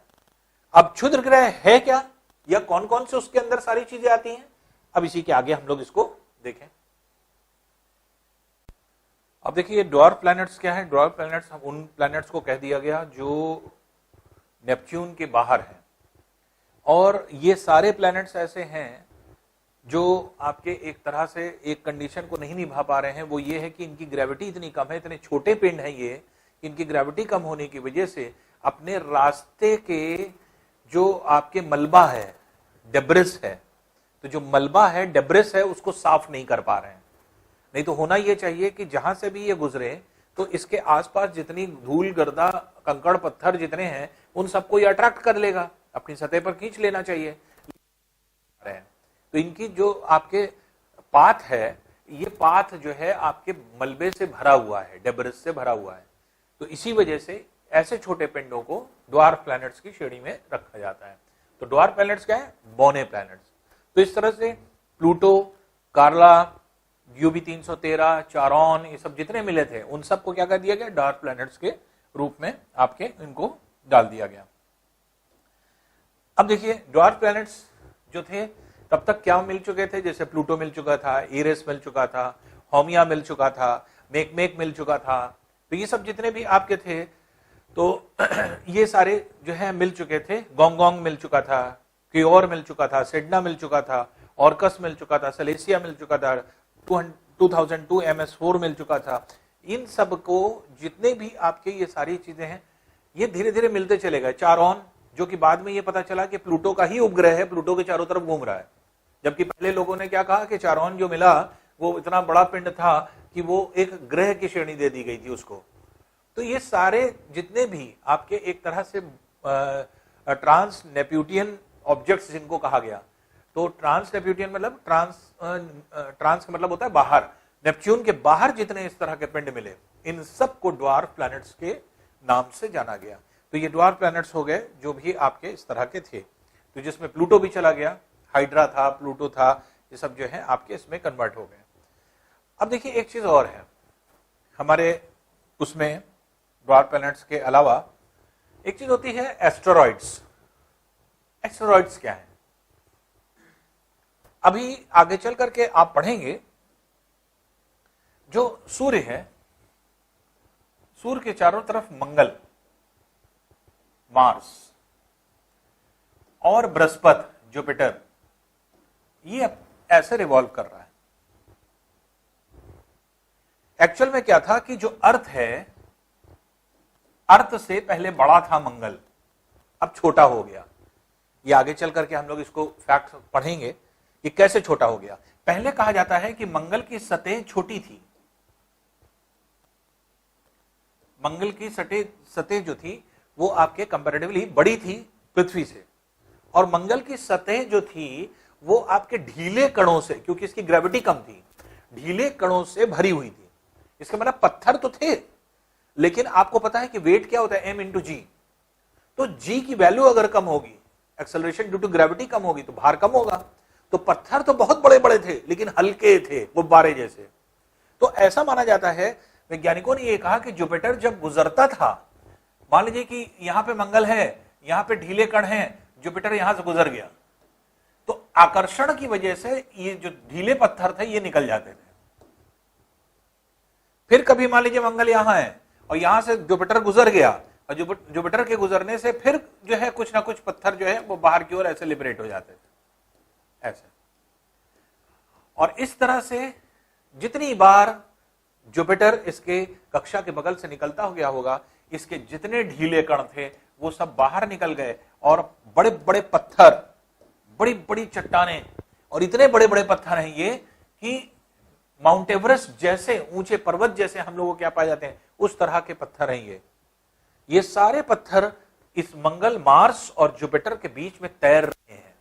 अब क्षुद्र ग्रह है क्या, या कौन कौन से उसके अंदर सारी चीजें आती हैं, अब इसी के आगे हम लोग इसको देखें। अब देखिए ड्वार्फ प्लैनेट्स क्या है। ड्वार्फ प्लैनेट्स, उन प्लैनेट्स को कह दिया गया जो नेपच्यून के बाहर हैं। और ये सारे प्लैनेट्स ऐसे हैं जो आपके एक तरह से एक कंडीशन को नहीं निभा पा रहे हैं। वो ये है कि इनकी ग्रेविटी इतनी कम है, इतने छोटे पिंड हैं ये, इनकी ग्रेविटी कम होने की वजह से अपने रास्ते के जो आपके मलबा है, डेब्रिस है, तो जो मलबा है, डेब्रिस है, उसको साफ नहीं कर पा रहे हैं। नहीं तो होना यह चाहिए कि जहां से भी ये गुजरे तो इसके आसपास जितनी धूल, गर्दा, कंकड़, पत्थर जितने हैं उन सबको ये अट्रैक्ट कर लेगा, अपनी सतह पर खींच लेना चाहिए। तो इनकी जो आपके पाथ है, ये पाथ जो है आपके मलबे से भरा हुआ है, डेब्रिस से भरा हुआ है। तो इसी वजह से ऐसे छोटे पिंडों को ड्वार्फ प्लैनेट्स की श्रेणी में रखा जाता है। तो ड्वार्फ प्लैनेट्स क्या है? बौने प्लैनेट्स। तो इस तरह से प्लूटो, कार्ला, यूबी 313, चारोन, ये सब जितने मिले थे उन सबको क्या कर दिया गया? ड्वार्फ प्लैनेट्स के रूप में आपके इनको डाल दिया गया। अब देखिए ड्वार्फ प्लैनेट्स जो थे तब तक क्या मिल चुके थे? जैसे प्लूटो मिल चुका था, इरिस मिल चुका था, होमिया मिल चुका था, मेकमेक मिल चुका था। तो ये सब जितने भी आपके थे, तो ये सारे जो है मिल चुके थे। गोंगोंग मिल चुका था, क्योर मिल चुका था, सिडना मिल चुका था, ऑर्कस मिल चुका था, सलेसिया मिल चुका था, 2002 MS4 मिल चुका था। इन सब को जितने भी आपके ये सारी चीजें हैं, ये धीरे धीरे मिलते चले गए। चारोन, जो कि बाद में ये पता चला कि प्लूटो का ही उपग्रह है, प्लूटो के चारों तरफ घूम रहा है। जबकि पहले लोगों ने क्या कहा कि चारोन जो मिला वो इतना बड़ा पिंड था कि वो एक ग्रह की श्रेणी दे दी गई थी उसको। तो ये सारे जितने भी आपके एक तरह से ट्रांस नेप्ट्यूनियन ऑब्जेक्ट्स जिनको कहा गया, तो ट्रांस नेप्ट्यूनियन मतलब ट्रांस का मतलब होता है बाहर, नेपच्यून के बाहर जितने इस तरह के पिंड मिले, इन सब को ड्वार्फ प्लैनेट्स के नाम से जाना गया। तो ये ड्वार्फ प्लैनेट्स हो गए जो भी आपके इस तरह के थे। तो जिसमें प्लूटो भी चला गया, हाइड्रा था, प्लूटो था, ये सब जो है आपके इसमें कन्वर्ट हो गए। अब देखिए एक चीज और है हमारे उसमें ड्वार्फ प्लैनेट्स के अलावा, एक चीज होती है एस्टेरॉइड्स। एस्टेरॉइड्स क्या है? अभी आगे चल करके आप पढ़ेंगे, जो सूर्य है, सूर्य के चारों तरफ मंगल, मार्स और बृहस्पति, जुपिटर, ये ऐसे रिवॉल्व कर रहा है। एक्चुअल में क्या था कि जो अर्थ है, अर्थ से पहले बड़ा था मंगल, अब छोटा हो गया। ये आगे चल करके हम लोग इसको फैक्ट पढ़ेंगे कि कैसे छोटा हो गया। पहले कहा जाता है कि मंगल की सतह छोटी थी, मंगल की सतह जो थी वो आपके कंपैरेटिवली बड़ी थी पृथ्वी से, और मंगल की सतह जो थी वो आपके ढीले कणों से, क्योंकि इसकी ग्रेविटी कम थी, ढीले कणों से भरी हुई थी। इसका मतलब पत्थर तो थे, लेकिन आपको पता है कि वेट क्या होता है, m इंटू जी। तो जी की वैल्यू अगर कम होगी, एक्सेलरेशन ड्यू टू ग्रेविटी कम होगी, तो भार कम होगा। तो पत्थर तो बहुत बड़े बड़े थे लेकिन हल्के थे, गुब्बारे जैसे। तो ऐसा माना जाता है, वैज्ञानिकों ने यह कहा कि जुपिटर जब गुजरता था, मान लीजिए कि यहां पे मंगल है, यहां पे ढीले कण हैं, जुपिटर यहां से गुजर गया, तो आकर्षण की वजह से ये जो ढीले पत्थर थे ये निकल जाते थे। फिर कभी मान लीजिए मंगल यहां है और यहां से जुपिटर गुजर गया, और जुपिटर के गुजरने से फिर जो है कुछ ना कुछ पत्थर जो है वो बाहर की ओर ऐसे लिबरेट हो जाते थे, ऐसे। और इस तरह से जितनी बार जुपिटर इसके कक्षा के बगल से निकलता हो गया होगा, इसके जितने ढीले कण थे वो सब बाहर निकल गए, और बड़े बड़े पत्थर, बड़ी बड़ी चट्टानें, और इतने बड़े बड़े पत्थर हैं ये कि माउंट एवरेस्ट जैसे ऊंचे पर्वत जैसे हम लोगों को क्या पाए जाते हैं, उस तरह के पत्थर हैं ये सारे पत्थर इस मंगल, मार्स और जुपिटर के बीच में तैर रहे हैं।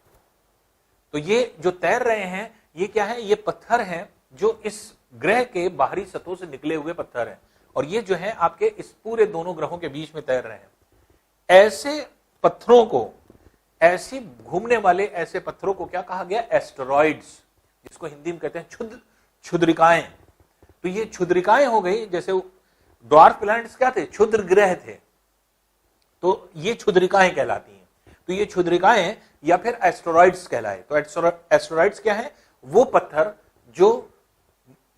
तो ये जो तैर रहे हैं ये क्या है, ये पत्थर हैं जो इस ग्रह के बाहरी सतहों से निकले हुए पत्थर हैं, और ये जो है आपके इस पूरे दोनों ग्रहों के बीच में तैर रहे हैं। ऐसे पत्थरों को, ऐसी घूमने वाले ऐसे पत्थरों को क्या कहा गया, एस्टेरॉइड्स, जिसको हिंदी में कहते हैं क्षुद्रिकाएं। तो ये क्षुद्रिकाएं हो गई, जैसे ड्वार्फ प्लैनेट्स क्या थे, क्षुद्र ग्रह थे, तो ये क्षुद्रिकाएं कहलाती हैं। तो ये क्षुद्रिकाएं या फिर एस्टेरॉइड्स कहलाए। तो एस्टेरॉइड्स क्या है, वो पत्थर जो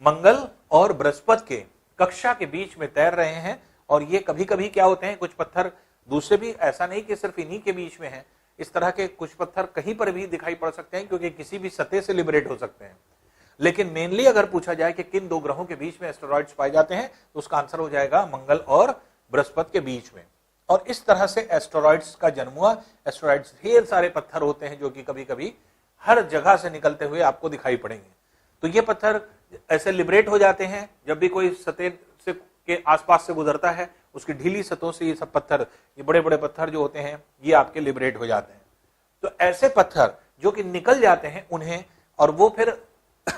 मंगल और बृहस्पति के कक्षा के बीच में तैर रहे हैं। और ये कभी कभी क्या होते हैं, कुछ पत्थर दूसरे भी, ऐसा नहीं कि सिर्फ इन्हीं के बीच में है, इस तरह के कुछ पत्थर कहीं पर भी दिखाई पड़ सकते हैं, क्योंकि किसी भी सतह से लिबरेट हो सकते हैं। लेकिन मेनली अगर पूछा जाए कि किन दो ग्रहों के बीच में एस्टेरॉइड्स पाए जाते हैं, तो उसका आंसर हो जाएगा मंगल और बृहस्पति के बीच में। और इस तरह से एस्टेरॉइड्स का जन्म हुआ। एस्टेरॉइड्स ढेर सारे पत्थर होते हैं जो कि कभी कभी हर जगह से निकलते हुए आपको दिखाई पड़ेंगे। तो ये पत्थर ऐसे लिबरेट हो जाते हैं जब भी कोई सतह से के आसपास से गुजरता है, उसकी ढीली सतहों से ये सब पत्थर, ये बड़े बड़े पत्थर जो होते हैं ये आपके लिबरेट हो जाते हैं। तो ऐसे पत्थर जो कि निकल जाते हैं उन्हें, और वो फिर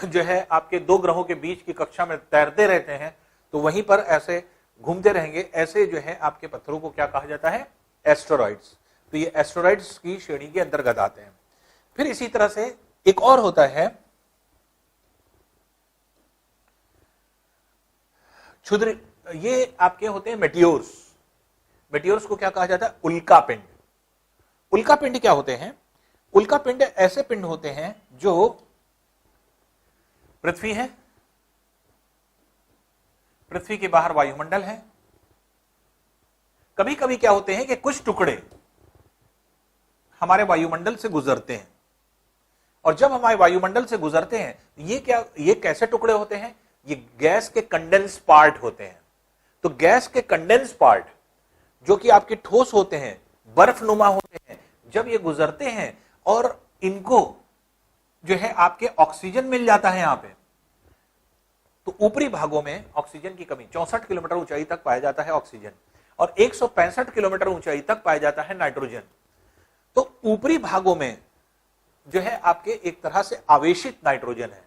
जो है आपके दो ग्रहों के बीच की कक्षा में तैरते रहते हैं, तो वहीं पर ऐसे घूमते रहेंगे। ऐसे जो है आपके पत्थरों को क्या कहा जाता है, एस्टेरॉइड्स। तो ये एस्टेरॉइड्स की श्रेणी के अंतर्गत आते हैं। फिर इसी तरह से एक और होता है क्षुद्र, ये आपके होते हैं मेटियोर्स। मेटियोर्स को क्या कहा जाता है, उल्का पिंड। उल्का पिंड क्या होते हैं, उल्का पिंड ऐसे पिंड होते हैं जो पृथ्वी है, पृथ्वी के बाहर वायुमंडल है। कभी कभी क्या होते हैं कि कुछ टुकड़े हमारे वायुमंडल से गुजरते हैं, और जब हमारे वायुमंडल से गुजरते हैं ये कैसे टुकड़े होते हैं, ये गैस के कंडेंस पार्ट होते हैं। तो गैस के कंडेंस पार्ट जो कि आपके ठोस होते हैं, बर्फनुमा होते हैं, जब ये गुजरते हैं और इनको जो है आपके ऑक्सीजन मिल जाता है यहां पे, तो ऊपरी भागों में ऑक्सीजन की कमी, 64 किलोमीटर ऊंचाई तक पाया जाता है ऑक्सीजन, और 165 किलोमीटर ऊंचाई तक पाया जाता है नाइट्रोजन। तो ऊपरी भागों में जो है आपके एक तरह से आवेशित नाइट्रोजन है।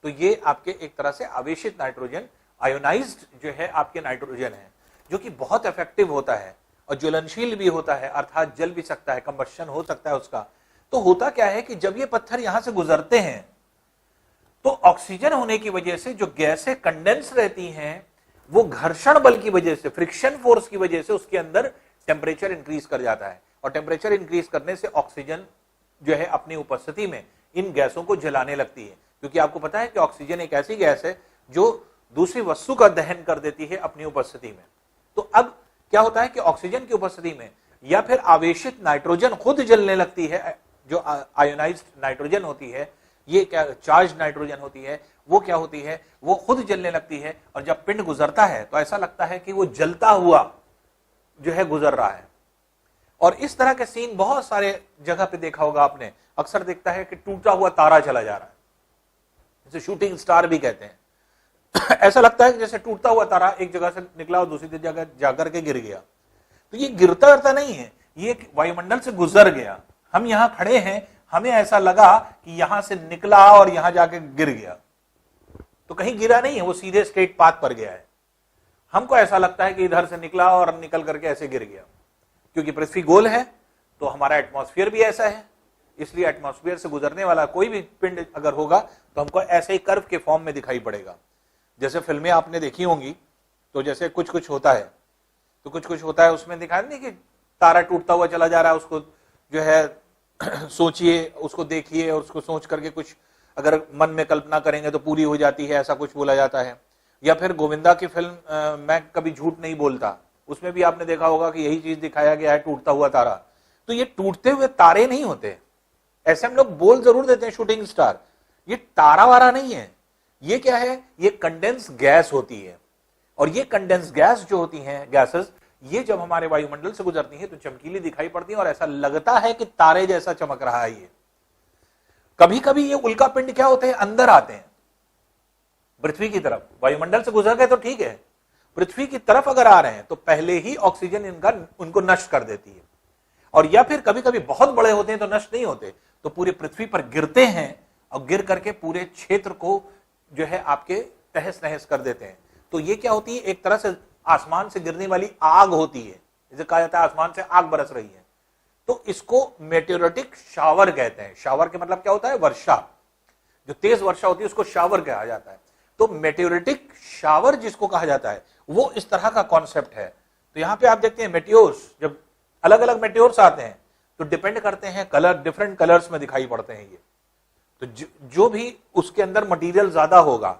तो ये आपके एक तरह से आवेशित नाइट्रोजन, आयोनाइज्ड जो है आपके नाइट्रोजन है, जो कि बहुत इफेक्टिव होता है और ज्वलनशील भी होता है, अर्थात जल भी सकता है, कंबशन हो सकता है उसका। तो होता क्या है कि जब ये पत्थर यहां से गुजरते हैं तो ऑक्सीजन होने की वजह से जो गैसें कंडेंस रहती हैं, वो घर्षण बल की वजह से, फ्रिक्शन फोर्स की वजह से उसके अंदर टेम्परेचर इंक्रीज कर जाता है, और टेम्परेचर इंक्रीज करने से ऑक्सीजन जो है अपनी उपस्थिति में इन गैसों को जलाने लगती है। क्योंकि आपको पता है कि ऑक्सीजन एक ऐसी गैस है जो दूसरी वस्तु का दहन कर देती है अपनी उपस्थिति में। तो अब क्या होता है कि ऑक्सीजन की उपस्थिति में या फिर आवेशित नाइट्रोजन खुद जलने लगती है, जो आयोनाइज्ड नाइट्रोजन होती है, ये क्या चार्ज नाइट्रोजन होती है, वो क्या होती है, वो खुद जलने लगती है। और जब पिंड गुजरता है तो ऐसा लगता है कि वो जलता हुआ जो है गुजर रहा है। और इस तरह के सीन बहुत सारे जगह पे देखा होगा आपने, अक्सर देखता है कि टूटा हुआ तारा चला जा रहा है, जिसे शूटिंग स्टार भी कहते हैं। ऐसा लगता है कि जैसे टूटता हुआ तारा एक जगह से निकला और दूसरी जगह जाकर के गिर गया। तो ये गिरता गिरता नहीं है, ये वायुमंडल से गुजर गया। हम यहां खड़े हैं, हमें ऐसा लगा कि यहां से निकला और यहां जाके गिर गया, तो कहीं गिरा नहीं है, वो सीधे स्ट्रेट पाथ पर गया है। हमको ऐसा लगता है कि इधर से निकला और निकल करके ऐसे गिर गया। क्योंकि पृथ्वी गोल है तो हमारा एटमॉस्फेयर भी ऐसा है, इसलिए एटमॉस्फेयर से गुजरने वाला कोई भी पिंड अगर होगा तो हमको ऐसे ही कर्व के फॉर्म में दिखाई पड़ेगा। जैसे फिल्में आपने देखी होंगी, तो जैसे कुछ कुछ होता है, तो कुछ कुछ होता है उसमें दिखाया नहीं कि तारा टूटता हुआ चला जा रहा है, उसको जो है सोचिए, उसको देखिए और उसको सोच करके कुछ अगर मन में कल्पना करेंगे तो पूरी हो जाती है, ऐसा कुछ बोला जाता है। या फिर गोविंदा की फिल्म मैं कभी झूठ नहीं बोलता, उसमें भी आपने देखा होगा कि यही चीज दिखाया गया है, टूटता हुआ तारा। तो ये टूटते हुए तारे नहीं होते, ऐसे हम लोग बोल जरूर देते हैं शूटिंग स्टार, ये तारा वारा नहीं है। ये क्या है, ये कंडेंस गैस होती है। और ये कंडेंस गैस जो होती हैं, गैसेस, ये जब हमारे वायुमंडल से गुजरती है तो चमकीली दिखाई पड़ती है और ऐसा लगता है कि तारे जैसा चमक रहा है ये। कभी कभी ये उल्का पिंड क्या होते हैं, अंदर आते हैं पृथ्वी की तरफ। वायुमंडल से गुजर गए तो ठीक है, पृथ्वी की तरफ अगर आ रहे हैं तो पहले ही ऑक्सीजन उनको नष्ट कर देती है। और या फिर कभी कभी बहुत बड़े होते हैं तो नष्ट नहीं होते, तो पूरे पृथ्वी पर गिरते हैं और गिर करके पूरे क्षेत्र को जो है आपके तहस नहस कर देते हैं। तो ये क्या होती है, एक तरह से आसमान से गिरने वाली आग होती है, जिसे कहा जाता है आसमान से आग बरस रही है। तो इसको मेटेओरिटिक शावर कहते हैं। शावर के मतलब क्या होता है, वर्षा, जो तेज वर्षा होती है उसको शावर कहा जाता है। तो मेटेओरिटिक शावर जिसको कहा जाता है वो इस तरह का कॉन्सेप्ट है। तो यहां पे आप देखते हैं मेटियोर्स, जब अलग अलग मेटियोर्स आते हैं तो डिपेंड करते हैं कलर, डिफरेंट कलर्स में दिखाई पड़ते हैं ये। तो जो भी उसके अंदर मटेरियल ज्यादा होगा,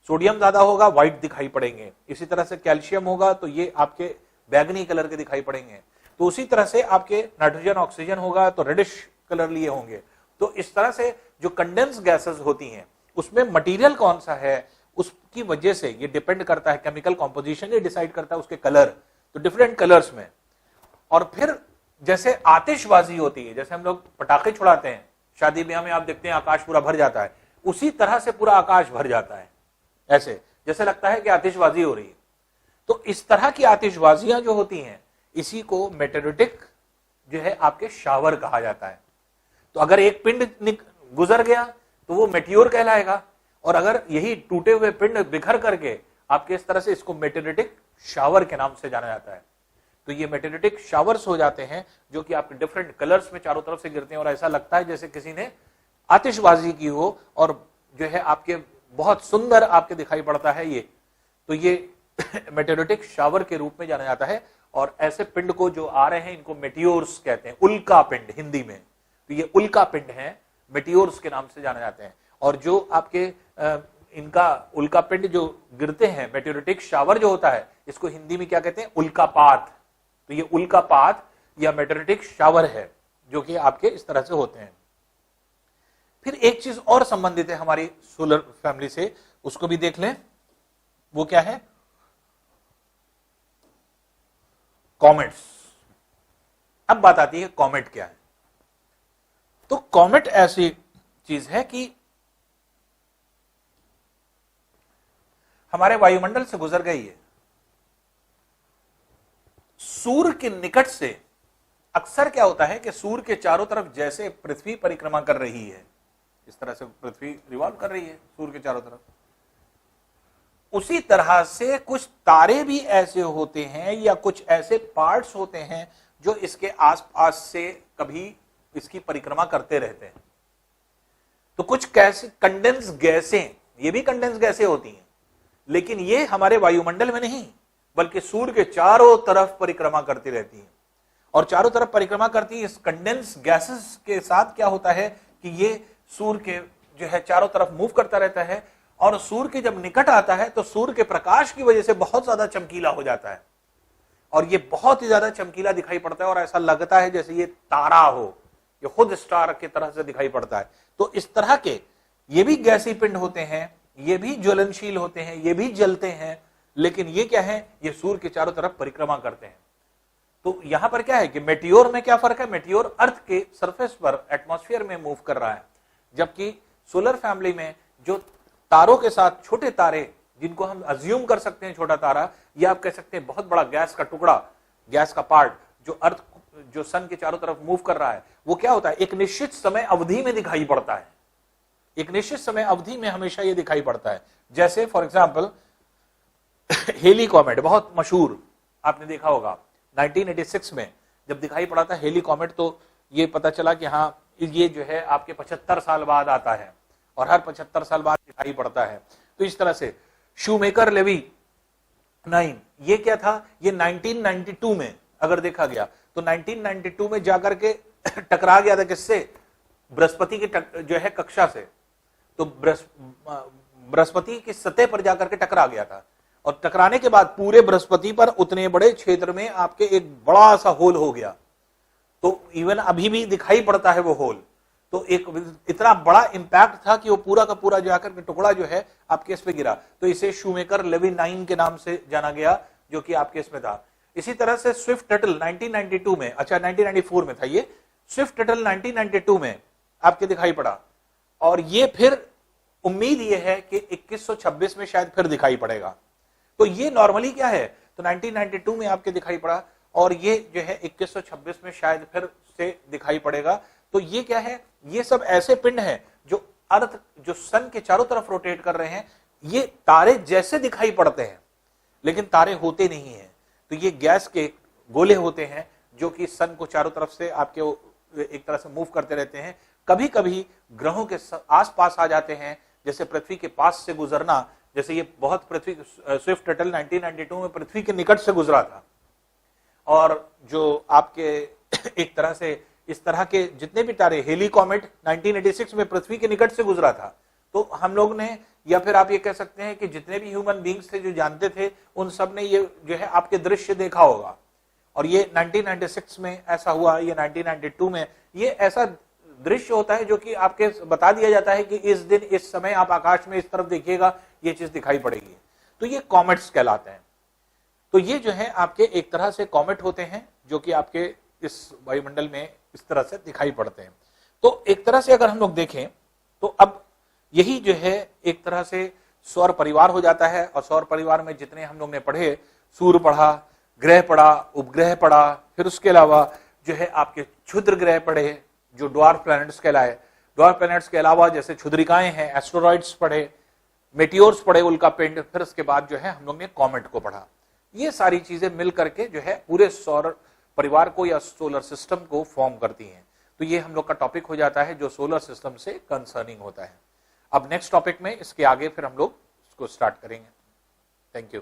सोडियम ज्यादा होगा, व्हाइट दिखाई पड़ेंगे। इसी तरह से कैल्शियम होगा तो ये आपके बैगनी कलर के दिखाई पड़ेंगे। तो उसी तरह से आपके नाइट्रोजन ऑक्सीजन होगा तो रेडिश कलर लिए होंगे। तो इस तरह से जो कंडेंस गैसेस होती हैं उसमें मटेरियल कौन सा है उसकी वजह से ये डिपेंड करता है, केमिकल कॉम्पोजिशन ये डिसाइड करता है उसके कलर। तो डिफरेंट कलर्स में। और फिर जैसे आतिशबाजी होती है, जैसे हम लोग पटाखे छुड़ाते हैं, शादी ब्याह में आप देखते हैं आकाश पूरा भर जाता है, उसी तरह से पूरा आकाश भर जाता है, ऐसे जैसे लगता है कि आतिशबाजी हो रही है। तो इस तरह की आतिशबाजियां जो होती हैं इसी को मेटेओरिटिक जो है आपके शावर कहा जाता है। तो अगर एक पिंड गुजर गया तो वो मेटियोर कहलाएगा, और अगर यही टूटे हुए पिंड बिखर करके आपके इस तरह से, इसको मेटेओरिटिक शावर के नाम से जाना जाता है। तो ये मेटेओरिटिक शावर्स हो जाते हैं जो कि आपके डिफरेंट कलर्स में चारों तरफ से गिरते हैं और ऐसा लगता है जैसे किसी ने आतिशबाजी की हो, और जो है आपके बहुत सुंदर आपके दिखाई पड़ता है ये। तो ये मेटेओरिटिक शावर के रूप में जाना जाता है। और ऐसे पिंड को जो आ रहे हैं इनको मेटियोर्स कहते हैं, उल्का पिंड हिंदी में। तो ये उल्का पिंड है, मेटियोर्स के नाम से जाने जाते हैं। और जो आपके इनका उल्का पिंड जो गिरते हैं, मेटेओरिटिक शावर जो होता है, इसको हिंदी में क्या कहते हैं, उल्कापात। तो ये उल्कापात या मेटेओरिटिक शावर है जो कि आपके इस तरह से होते हैं। फिर एक चीज और संबंधित है हमारी सोलर फैमिली से, उसको भी देख लें। वो क्या है, कॉमेट्स। अब बात आती है कॉमेट क्या है। तो कॉमेट ऐसी चीज है कि हमारे वायुमंडल से गुजर गई है, सूर्य के निकट से। अक्सर क्या होता है कि सूर्य के चारों तरफ जैसे पृथ्वी परिक्रमा कर रही है, इस तरह से पृथ्वी रिवॉल्व कर रही है सूर्य के चारों तरफ, उसी तरह से कुछ तारे भी ऐसे होते हैं या कुछ ऐसे पार्ट्स होते हैं जो इसके आसपास से कभी इसकी परिक्रमा करते रहते हैं। तो कुछ कैसे कंडेंस गैसें, ये भी कंडेंस गैसें होती हैं, लेकिन ये हमारे वायुमंडल में नहीं बल्कि सूर्य के चारों तरफ परिक्रमा करती रहती हैं। और चारों तरफ परिक्रमा करती है इस कंडेंस गैसेस के साथ क्या होता है कि ये सूर्य के जो है चारों तरफ मूव करता रहता है, और सूर्य के जब निकट आता है तो सूर्य के प्रकाश की वजह से बहुत ज्यादा चमकीला हो जाता है, और ये बहुत ही ज्यादा चमकीला दिखाई पड़ता है और ऐसा लगता है जैसे ये तारा हो, ये खुद स्टार की तरह से दिखाई पड़ता है। तो इस तरह के ये भी गैसीय पिंड होते हैं, ये भी ज्वलनशील होते हैं, ये भी जलते हैं, लेकिन ये क्या है, ये सूर्य के चारों तरफ परिक्रमा करते हैं। तो यहां पर क्या है कि मेटियोर में क्या फर्क है, मेटियोर अर्थ के सरफेस पर एटमॉस्फेयर में मूव कर रहा है, जबकि सोलर फैमिली में जो तारों के साथ छोटे तारे जिनको हम अज्यूम कर सकते हैं छोटा तारा, या आप कह सकते हैं बहुत बड़ा गैस का टुकड़ा, गैस का पार्ट जो अर्थ जो सन के चारों तरफ मूव कर रहा है, वो क्या होता है एक निश्चित समय अवधि में दिखाई पड़ता है, एक निश्चित समय अवधि में हमेशा ये दिखाई पड़ता है। जैसे फॉर एग्जांपल हेली कॉमेट बहुत मशहूर, आपने देखा होगा 1986 में जब दिखाई पड़ा था हेली कॉमेट, तो ये पता चला कि हाँ ये जो है आपके 75 साल बाद आता है और हर 75 साल बाद दिखाई पड़ता है। तो इस तरह से शूमेकर लेवी 9 ये क्या था, ये 1992 में अगर देखा गया तो 1992 में जाकर के टकरा गया था किससे, बृहस्पति की जो है कक्षा से, तो बृहस्पति की सतह पर जाकर के टकरा गया था और टकराने के बाद पूरे बृहस्पति पर उतने बड़े क्षेत्र में आपके एक बड़ा सा होल हो गया। तो इवन अभी भी दिखाई पड़ता है वो होल, तो एक इतना बड़ा इंपैक्ट था कि वो पूरा का पूरा जाकर के टुकड़ा जो है आपके इस पे गिरा, तो इसे शूमेकर लेवी 9 के नाम से जाना गया, जो कि आपके इसमें था। इसी तरह से स्विफ्ट टटल 1992 में, अच्छा 1994 में था ये, स्विफ्ट टटल 1992 में आपके दिखाई पड़ा, और ये फिर उम्मीद ये है कि 2126 में शायद फिर दिखाई पड़ेगा। तो ये नॉर्मली क्या है, तो 1992 में आपके दिखाई पड़ा और ये जो है 2126 में शायद फिर से दिखाई पड़ेगा। तो ये क्या है, ये सब ऐसे पिंड हैं जो अर्थ जो सन के चारों तरफ रोटेट कर रहे हैं, ये तारे जैसे दिखाई पड़ते हैं लेकिन तारे होते नहीं हैं। तो ये गैस के गोले होते हैं जो कि सन को चारों तरफ से आपके एक तरह से मूव करते रहते हैं। कभी कभी ग्रहों के आसपास आ जाते हैं, जैसे पृथ्वी के पास से गुजरना, जैसे ये बहुत पृथ्वी स्विफ्ट टटल 1992 में पृथ्वी के निकट से गुजरा था, और जो आपके एक तरह से इस तरह के जितने भी तारे, हेली कॉमेट 1986 में पृथ्वी के निकट से गुजरा था। तो हम लोग ने, या फिर आप ये कह सकते हैं कि जितने भी ह्यूमन बींग्स थे जो जानते थे, उन सब ने ये जो है आपके दृश्य देखा होगा। और ये 1996 में ऐसा हुआ, ये 1992 में ये ऐसा दृश्य होता है जो कि आपके बता दिया जाता है कि इस दिन इस समय आप आकाश में इस तरफ देखिएगा, ये चीज दिखाई पड़ेगी। तो ये कॉमेट्स कहलाते हैं। तो ये जो है आपके एक तरह से कॉमेट होते हैं जो कि आपके इस वायुमंडल में इस तरह से दिखाई पड़ते हैं। तो एक तरह से अगर हम लोग देखें तो अब यही जो है एक तरह से सौर परिवार हो जाता है, और सौर परिवार में जितने हम लोग ने पढ़े, सूर्य पढ़ा, ग्रह पढ़ा, उपग्रह पढ़ा, फिर उसके अलावा जो है आपके क्षुद्र ग्रह पढ़े जो ड्वार्फ प्लैनेट्स कहलाए, ड्वार्फ प्लैनेट्स के अलावा जैसे क्षुद्रिकाएं हैं, एस्टेरॉइड्स पढ़े, मेटियोर्स पढ़े, उल्का पिंड, फिर उसके बाद जो है हम लोग ने कॉमेट को पढ़ा। ये सारी चीजें मिल करके जो है पूरे सौर परिवार को या सोलर सिस्टम को फॉर्म करती हैं। तो ये हम लोग का टॉपिक हो जाता है जो सोलर सिस्टम से कंसर्निंग होता है। अब नेक्स्ट टॉपिक में इसके आगे फिर हम लोग इसको स्टार्ट करेंगे। Thank you.